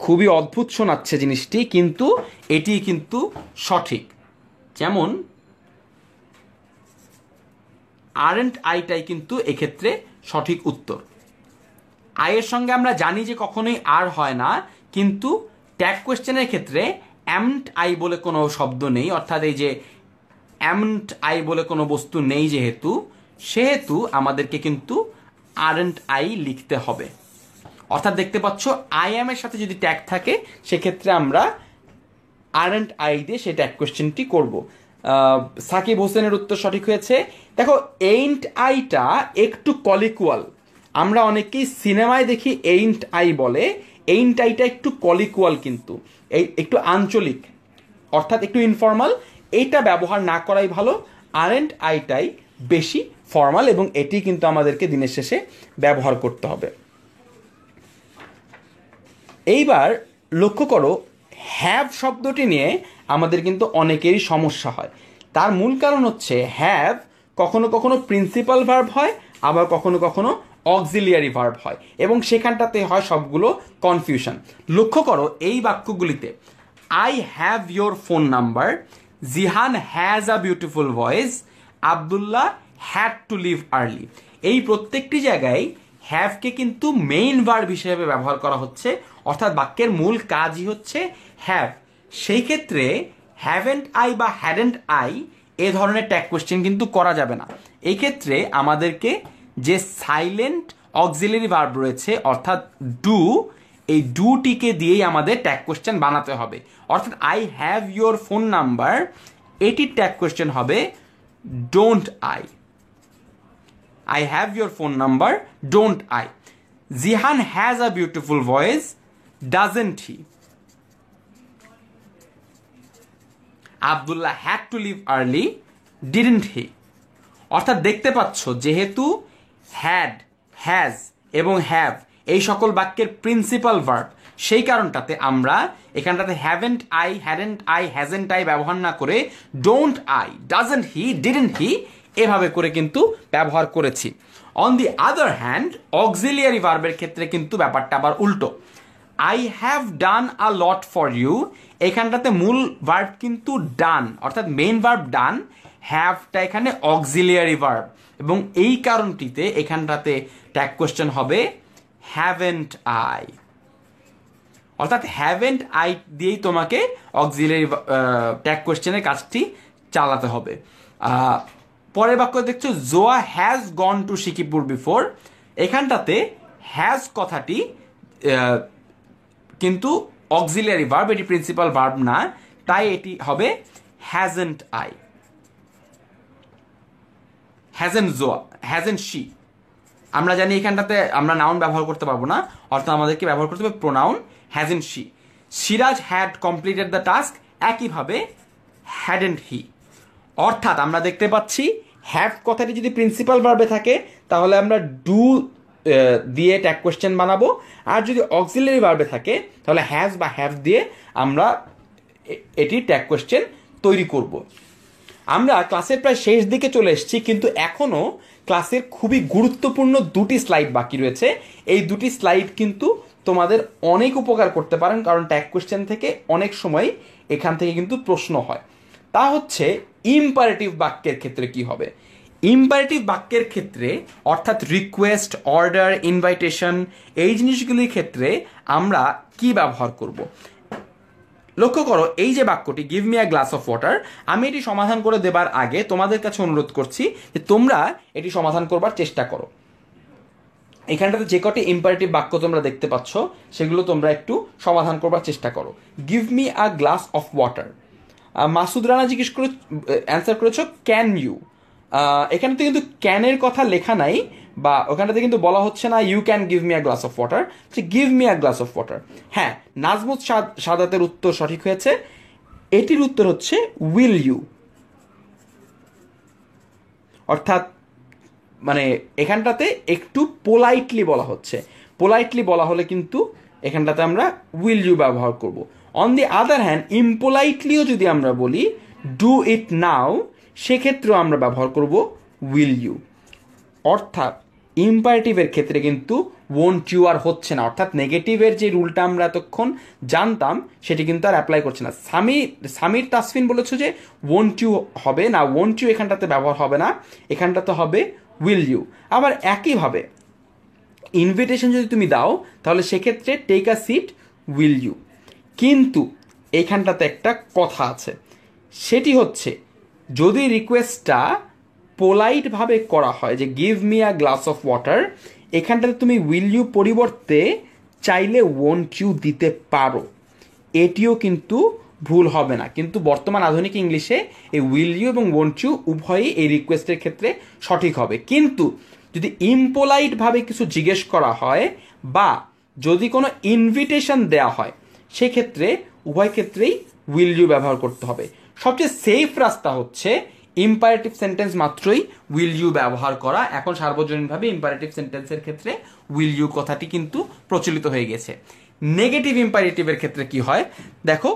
Speaker 1: খুবই অদ্ভুত শোনাচ্ছে জিনিসটি, কিন্তু এটি কিন্তু সঠিক। যেমন আরেন্ট আইটাই কিন্তু এক্ষেত্রে সঠিক উত্তর। আয়ের সঙ্গে আমরা জানি যে কখনোই আর হয় না, কিন্তু ট্যাগ কোয়েশ্চেনের ক্ষেত্রে অ্যামন্ট আই বলে কোনো শব্দ নেই, অর্থাৎ এই যে অ্যামন্ট আই বলে কোনো বস্তু নেই সেহেতু আমাদেরকে কিন্তু আরেন্ট আই লিখতে হবে। অর্থাৎ দেখতে পাচ্ছ আই অ্যাম এর সাথে যদি ট্যাগ থাকে সেক্ষেত্রে আমরা আরেন্ট আই দিয়ে সেই ট্যাগ কোয়েশ্চেনটি করব। সাকিব হোসেনের উত্তর সঠিক হয়েছে। দেখো এইন্ট আইটা একটু কলিকুয়াল, আমরা অনেকেই সিনেমায় দেখি এইন্ট আই বলে, এইন্ট আইটা একটু কলিকুয়াল, কিন্তু এই একটু আঞ্চলিক, অর্থাৎ একটু ইনফর্মাল, এইটা ব্যবহার না করাই ভালো। আরেন্ট আইটাই বেশি ফর্মাল এবং এটি কিন্তু আমাদেরকে দিনের শেষে ব্যবহার করতে হবে। এইবার লক্ষ্য করো, হ্যাভ শব্দটি নিয়ে আমাদের কিন্তু অনেকেরই সমস্যা হয়। তার মূল কারণ হচ্ছে হ্যাভ কখনো কখনো প্রিন্সিপাল ভার্ব হয়, আবার কখনো কখনো অক্সিলিয়ারি ভার্ব হয়, এবং সেখানটাতে হয় সবগুলো কনফিউশন। লক্ষ্য করো এই বাক্যগুলিতে I have your phone number, Jihan has a beautiful voice, Abdullah had to leave early, এই প্রত্যেকটি জায়গায় হ্যাভকে কিন্তু মেইন ভার্ব হিসেবে ব্যবহার করা হচ্ছে, অর্থাৎ বাক্যের মূল কাজই হচ্ছে হ্যাভ। সেই ক্ষেত্রে হ্যাভেন্ট আই বা হ্যাডেন্ট আই এ ধরনের ট্যাগ কোয়েশ্চেন কিন্তু করা যাবে না। এই ক্ষেত্রে আমাদেরকে যে সাইলেন্ট অক্সিলারি ভার্ব রয়েছে অর্থাৎ ডু, এই ডুটিকে দিয়েই আমাদের ট্যাগ কোয়েশ্চেন বানাতে হবে। অর্থাৎ I have your phone number, এটির ট্যাগ কোয়েশ্চেন হবে don't I. I have your phone number, don't I? Zihan has a beautiful voice, doesn't he? Abdullah had to leave early, didn't he? অর্থাৎ দেখতে পাচ্ছ যেহেতু had, has এবং have এই সকল বাক্যের প্রিন্সিপাল ভার্ব, সেই কারণটাতে আমরা এখানটাতে haven't I, hadn't I, hasn't I ব্যবহার না করে don't I, doesn't he, didn't he এভাবে করে কিন্তু ব্যবহার করেছি। On the other hand auxiliary ভার্বের ক্ষেত্রে কিন্তু ব্যাপারটা আবার উল্টো। I have done a lot for you, এখানটাতে মূল ভার্ব কিন্তু ডান, অর্থাৎ মেইন ভার্ব ডান, হ্যাভটা এখানে অক্সিলিয়ারি ভার্ব, এবং এই কারণটিতে এখানটাতে ট্যাগ কোয়েশ্চেন হবে হ্যাভেন্ট আই। অর্থাৎ হ্যাভেন্ট আই দিয়েই তোমাকে অক্সিলিয়ারি ট্যাগ কোয়েশ্চেনের কাজটি চালাতে হবে। পরের বাক্য দেখছো Zoya has gone to Sikipur before, এখানটাতে হ্যাজ কথাটি কিন্তু অক্সিলিয়ারি ভার্ব, এটি প্রিন্সিপাল ভার্ব না, তাই এটি হবে hasn't I. Hasn't Zoya, hasn't she, আমরা জানি এখানটাতে আমরা নাউন ব্যবহার করতে পারবো না, অর্থাৎ আমাদেরকে ব্যবহার করতে হবে pronoun hasn't she. Siraj had completed the task, একইভাবে হ্যাডেন্ট হি। অর্থাৎ আমরা দেখতে পাচ্ছি হ্যাভ কথাটি যদি প্রিন্সিপাল ভার্বে থাকে তাহলে আমরা ডু দিয়ে ট্যাগ কোয়েশ্চেন বানাবো, আর যদি অক্সিলারি ভার্বে থাকে তাহলে হ্যাজ বা হ্যাভ দিয়ে আমরা এটি ট্যাগ কোয়েশ্চেন তৈরি করব। আমরা ক্লাসের প্রায় শেষ দিকে চলে এসেছি, কিন্তু এখনও ক্লাসের খুবই গুরুত্বপূর্ণ দুটি স্লাইড বাকি রয়েছে। এই দুটি স্লাইড কিন্তু তোমাদের অনেক উপকার করতে পারেন, কারণ ট্যাগ কোয়েশ্চেন থেকে অনেক সময় এখান থেকে কিন্তু প্রশ্ন হয়। তা হচ্ছে ইম্পারেটিভ বাক্যের ক্ষেত্রে কি হবে। ইম্পারেটিভ বাক্যের ক্ষেত্রে অর্থাৎ রিকোয়েস্ট, অর্ডার, ইনভাইটেশন, এই জিনিসগুলির ক্ষেত্রে আমরা কি ব্যবহার করব। লক্ষ্য করো এই যে বাক্যটি give me a glass of water, আমি এটি সমাধান করে দেবার আগে তোমাদের কাছে অনুরোধ করছি যে তোমরা এটি সমাধান করবার চেষ্টা করো। এখানটাতে যে কটি ইম্পারেটিভ বাক্য তোমরা দেখতে পাচ্ছ সেগুলো তোমরা একটু সমাধান করবার চেষ্টা করো। Give me a glass of water, Masud Rana জিজ্ঞেস করে অ্যান্সার করেছো ক্যান ইউ, এখানে তো কিন্তু ক্যানের কথা লেখা নাই, বা ওখানটাতে কিন্তু বলা হচ্ছে না you can give me a glass of water, give me a glass of water. হ্যাঁ, নাজমুত সাদাতের উত্তর সঠিক হয়েছে, এটির উত্তর হচ্ছে উইল ইউ। অর্থাৎ মানে এখানটাতে একটু পোলাইটলি বলা হচ্ছে, পোলাইটলি বলা হলে কিন্তু এখানটাতে আমরা উইল ইউ ব্যবহার করব। অন দি আদার হ্যান্ড ইম্পোলাইটলিও যদি আমরা বলি ডু ইট নাও, সেক্ষেত্রেও আমরা ব্যবহার করব উইল ইউ। অর্থাৎ ইম্পারেটিভের ক্ষেত্রে কিন্তু ওয়ন্ট ইউ আর হচ্ছে না, অর্থাৎ নেগেটিভের যে রুলটা আমরা এতক্ষণ জানতাম সেটি কিন্তু আর অ্যাপ্লাই করছে না। সামির তাসফিন বলেছো যে ওয়ন্ট ইউ হবে না, ওয়ন্ট ইউ এখানটাতে ব্যবহার হবে না, এখানটাতে হবে উইল ইউ। আবার একইভাবে ইনভিটেশন যদি তুমি দাও তাহলে সেক্ষেত্রে take a seat will you. কিন্তু এইখানটাতে একটা কথা আছে, সেটি হচ্ছে যদি রিকোয়েস্টটা পোলাইটভাবে করা হয় যে give me a glass of water, এখানটাতে তুমি উইল ইউ পরিবর্তে চাইলে ওয়ন্ট ইউ দিতে পারো, এটিও কিন্তু ভুল হবে না। কিন্তু বর্তমান আধুনিক ইংলিশে এই উইল ইউ এবং ওয়ন্ট ইউ উভয়ই এই রিকোয়েস্টের ক্ষেত্রে সঠিক হবে। কিন্তু যদি ইম্পোলাইটভাবে কিছু জিজ্ঞেস করা হয় বা যদি কোনো ইনভিটেশন দেওয়া হয় সেক্ষেত্রে উভয় ক্ষেত্রেই উইল ইউ ব্যবহার করতে হবে। সবচেয়ে সেফ রাস্তা হচ্ছে ইম্পারেটিভ সেন্টেন্স মাত্রই উইল ইউ ব্যবহার করা। এখন সার্বজনীনভাবে ইম্পারেটিভ সেন্টেন্সের ক্ষেত্রে উইল ইউ কথাটি কিন্তু প্রচলিত হয়ে গেছে। নেগেটিভ ইম্পারেটিভের ক্ষেত্রে কি হয় দেখো,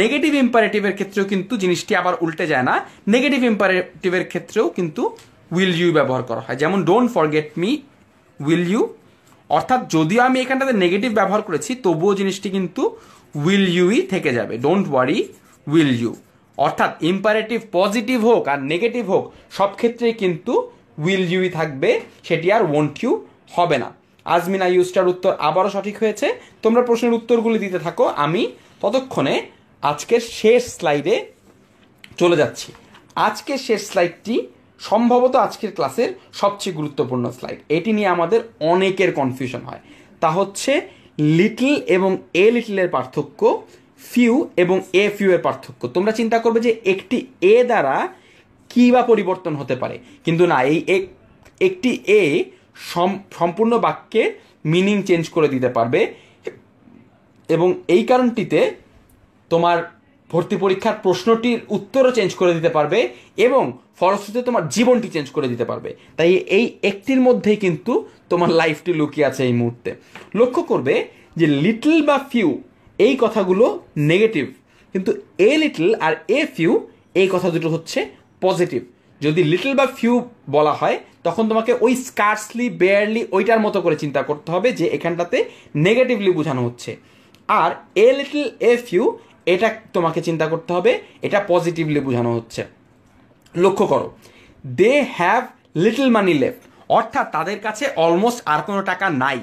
Speaker 1: নেগেটিভ ইম্পারেটিভের ক্ষেত্রেও কিন্তু জিনিসটি আবার উল্টে যায় না। নেগেটিভ ইম্পারেটিভের ক্ষেত্রেও কিন্তু উইল ইউ ব্যবহার করা হয়। যেমন don't forget me will you, অর্থাৎ যদিও আমি এখানটাতে নেগেটিভ ব্যবহার করেছি তবুও জিনিসটি কিন্তু উইল ইউই থেকে যাবে, ডোন্ট ওয়ারি উইল ইউ। অর্থাৎ ইম্পারেটিভ পজিটিভ হোক আর নেগেটিভ হোক সব ক্ষেত্রেই কিন্তু উইল ইউই থাকবে, সেটি আর ওয়ন্ট ইউ হবে না। আজমিনা ইউজটার উত্তর আবারও সঠিক হয়েছে। তোমরা প্রশ্নের উত্তরগুলি দিতে থাকো, আমি ততক্ষণে আজকের শেষ স্লাইডে চলে যাচ্ছি। আজকের শেষ স্লাইডটি সম্ভবত আজকের ক্লাসের সবচেয়ে গুরুত্বপূর্ণ স্লাইড। এটি নিয়ে আমাদের অনেকের কনফিউশন হয়, তা হচ্ছে লিটল এবং এ লিটলের পার্থক্য, ফিউ এবং এ ফিউ এর পার্থক্য। তোমরা চিন্তা করবে যে একটি এ দ্বারা কী বা পরিবর্তন হতে পারে, কিন্তু না, এই একটি এ সম্পূর্ণ বাক্যে মিনিং চেঞ্জ করে দিতে পারবে এবং এই কারণটিতে তোমার ভর্তি পরীক্ষার প্রশ্নটির উত্তরও চেঞ্জ করে দিতে পারবে এবং ফলশ্রুতিতে তোমার জীবনটি চেঞ্জ করে দিতে পারবে। তাই এই একটির মধ্যেই কিন্তু তোমার লাইফটি লুকিয়ে আছে এই মুহূর্তে। লক্ষ্য করবে যে লিটল বা ফিউ এই কথাগুলো নেগেটিভ, কিন্তু এ লিটল আর এ ফিউ এই কথা দুটো হচ্ছে পজিটিভ। যদি লিটল বা ফিউ বলা হয় তখন তোমাকে ওই স্কার্সলি বেয়ারলি ওইটার মতো করে চিন্তা করতে হবে যে এখানটাতে নেগেটিভলি বোঝানো হচ্ছে, আর এ লিটল এ ফিউ এটা তোমাকে চিন্তা করতে হবে এটা পজিটিভলি বোঝানো হচ্ছে। লক্ষ্য করো, they have little money left, অর্থাৎ তাদের কাছে অলমোস্ট আর কোনো টাকা নাই।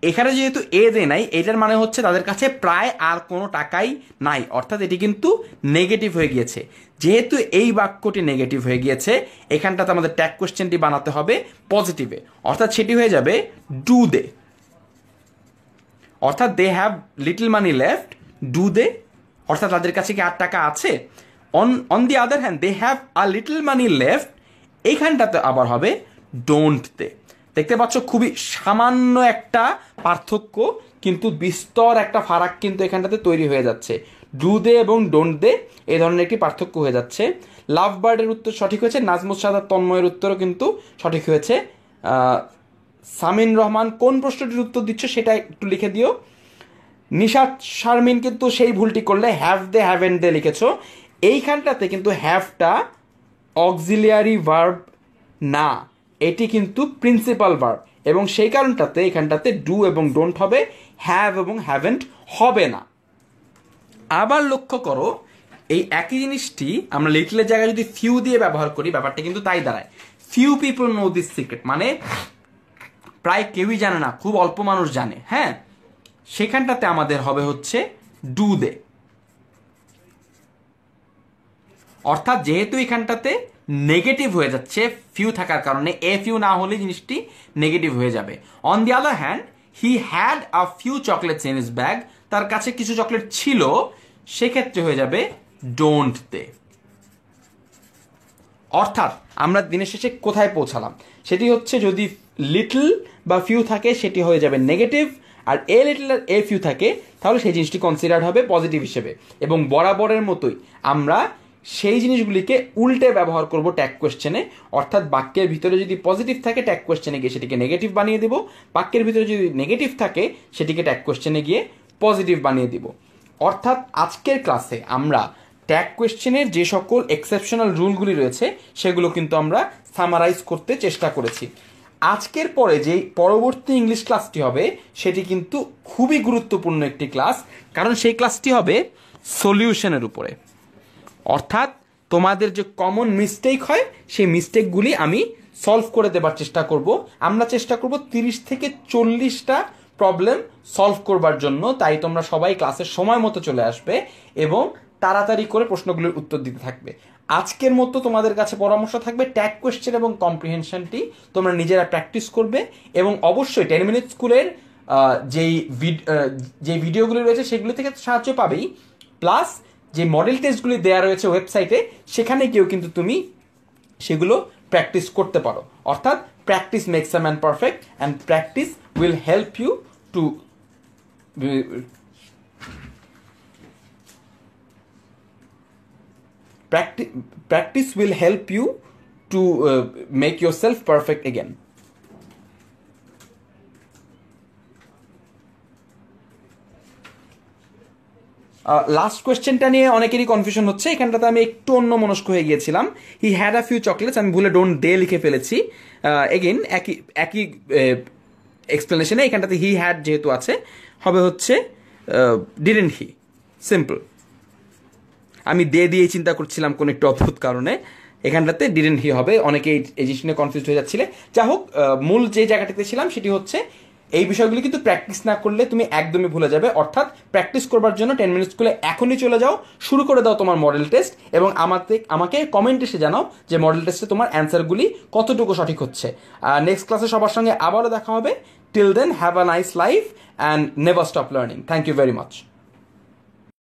Speaker 1: এখানে যেহেতু এ দে নাই, এটার মানে হচ্ছে তাদের কাছে প্রায় আর কোনো টাকাই নাই, অর্থাৎ এটি কিন্তু নেগেটিভ হয়ে গিয়েছে। যেহেতু এই বাক্যটি নেগেটিভ হয়ে গিয়েছে, এখানটাতে আমাদের ট্যাগ কোশ্চেনটি বানাতে হবে পজিটিভে, অর্থাৎ সেটি হয়ে যাবে ডু দে। অর্থাৎ they have little money left, do they, অর্থাৎ তাদের কাছে কি আর টাকা আছে। On the other hand they have a little money left, এইখানটাতে আবার হবে ডোন্ট দে। দেখতে পাচ্ছ খুবই সামান্য একটা পার্থক্য, কিন্তু বিস্তর একটা ফারাক কিন্তু এখানটাতে তৈরি হয়ে যাচ্ছে। ডু দে এবং ডোন্ট দে এই ধরনের একটি পার্থক্য হয়ে যাচ্ছে। লাভ বার্ডের উত্তর সঠিক হয়েছে, নাজমুস সাদাত তন্ময়ের উত্তরও কিন্তু সঠিক হয়েছে। সামিন রহমান কোন প্রশ্নটির উত্তর দিচ্ছ সেটা একটু লিখে দিও। নিশাত শারমিন কিন্তু সেই ভুলটি করলে, হ্যাভ দে হ্যাভেন্ট দে লিখেছ। এইখানটাতে কিন্তু হ্যাভটা অক্সিলিয়ারি ভার্ব না, এটি কিন্তু প্রিন্সিপাল ভার্ব, এবং সেই কারণটাতে এখানটাতে ডু এবং ডোন্ট হবে, হ্যাভ এবং হ্যাভেন্ট হবে না। আবার লক্ষ্য করো, এই একই জিনিসটি আমরা লিটলের জায়গায় যদি ফিউ দিয়ে ব্যবহার করি ব্যাপারটা কিন্তু তাই দাঁড়ায়। Few people know this secret, মানে প্রায় কেউই জানে না, খুব অল্প মানুষ জানে। হ্যাঁ, সেখানটাতে আমাদের হবে হচ্ছে ডু দে। অর্থাৎ যেহেতু এখানটাতে নেগেটিভ হয়ে যাচ্ছে ফিউ থাকার কারণে, এ ফিউ না হলে জিনিসটি নেগেটিভ হয়ে যাবে। On the other hand he had a few chocolates in his bag, তার কাছে কিছু চকলেট ছিল, সেক্ষেত্রে হয়ে যাবে ডোন্ট দে। অর্থাৎ আমরা দিনের শেষে কোথায় পৌঁছালাম, সেটি হচ্ছে যদি লিটল বা ফিউ থাকে সেটি হয়ে যাবে নেগেটিভ, আর এ লিটল আর এ ফিউ থাকে তাহলে সেই জিনিসটি কনসিডার হবে পজিটিভ হিসেবে। এবং বরাবরের মতোই আমরা সেই জিনিসগুলিকে উল্টে ব্যবহার করব ট্যাগ কোয়েশ্চেনে, অর্থাৎ বাক্যের ভিতরে যদি পজিটিভ থাকে ট্যাগ কোয়েশ্চেনে গিয়ে সেটিকে নেগেটিভ বানিয়ে দেব, বাক্যের ভিতরে যদি নেগেটিভ থাকে সেটিকে ট্যাগ কোয়েশ্চেনে গিয়ে পজিটিভ বানিয়ে দিব। অর্থাৎ আজকের ক্লাসে আমরা ট্যাগ কোয়েশ্চেনের যে সকল এক্সেপশনাল রুলগুলি রয়েছে সেগুলো কিন্তু আমরা সামারাইজ করতে চেষ্টা করেছি। আজকের পরে যে পরবর্তী ইংলিশ ক্লাসটি হবে সেটি কিন্তু খুবই গুরুত্বপূর্ণ একটি ক্লাস, কারণ সেই ক্লাসটি হবে সলিউশনের উপরে। অর্থাৎ তোমাদের যে কমন মিস্টেক হয় সেই মিস্টেকগুলি আমি সলভ করে দেবার চেষ্টা করব। আমরা চেষ্টা করব 30 থেকে 40টা প্রবলেম সলভ করবার জন্য, তাই তোমরা সবাই ক্লাসের সময় মতো চলে আসবে এবং তাড়াতাড়ি করে প্রশ্নগুলির উত্তর দিতে থাকবে। আজকের মতো তোমাদের কাছে পরামর্শ থাকবে ট্যাগ কোয়েশ্চেন এবং কম্প্রিহেনশনটি তোমরা নিজেরা প্র্যাকটিস করবে, এবং অবশ্যই 10 মিনিট স্কুলের যেই ভিডিওগুলি রয়েছে সেগুলি থেকে সাহায্য পাবেই, প্লাস যে মডেল টেস্টগুলি দেওয়া রয়েছে ওয়েবসাইটে সেখানে গিয়েও কিন্তু তুমি সেগুলো প্র্যাকটিস করতে পারো। অর্থাৎ practice makes a man perfect and practice will help you to practice will help you to make yourself perfect again. Last কোয়েশ্চেনটা নিয়ে অনেকেরই কনফিউশন হচ্ছে, এখানটাতে আমি একটু অন্য মনস্ক হয়ে গিয়েছিলাম। He had a few chocolates, আমি ভুলে ডোন্ট ডে লিখে ফেলেছি। এগেইন একই এক্সপ্লেনেশনে এখানটাতে হি হ্যাড যেহেতু আছে, হবে হচ্ছে ডিডেন্ট হি, সিম্পল। আমি দে দিয়ে চিন্তা করছিলাম কোন একটু অদ্ভুত কারণে, এখানটাতে ডিডেন্ট হি হবে। অনেকে এই জিনিস নিয়ে কনফিউজ হয়ে যাচ্ছিলে। যা হোক, মূল যে জায়গাটাতে ছিলাম সেটি হচ্ছে এই বিষয়গুলি কিন্তু প্র্যাকটিস না করলে তুমি একদমই ভুলে যাবে। অর্থাৎ প্র্যাকটিস করবার জন্য 10 মিনিট স্কুলে এখনই চলে যাও, শুরু করে দাও তোমার মডেল টেস্ট, এবং আমাকে কমেন্ট এসে জানাও যে মডেল টেস্টে তোমার অ্যান্সারগুলি কতটুকু সঠিক হচ্ছে। নেক্সট ক্লাসে সবার সঙ্গে আবারও দেখা হবে। Till then, have a nice life and never stop learning. Thank you very much.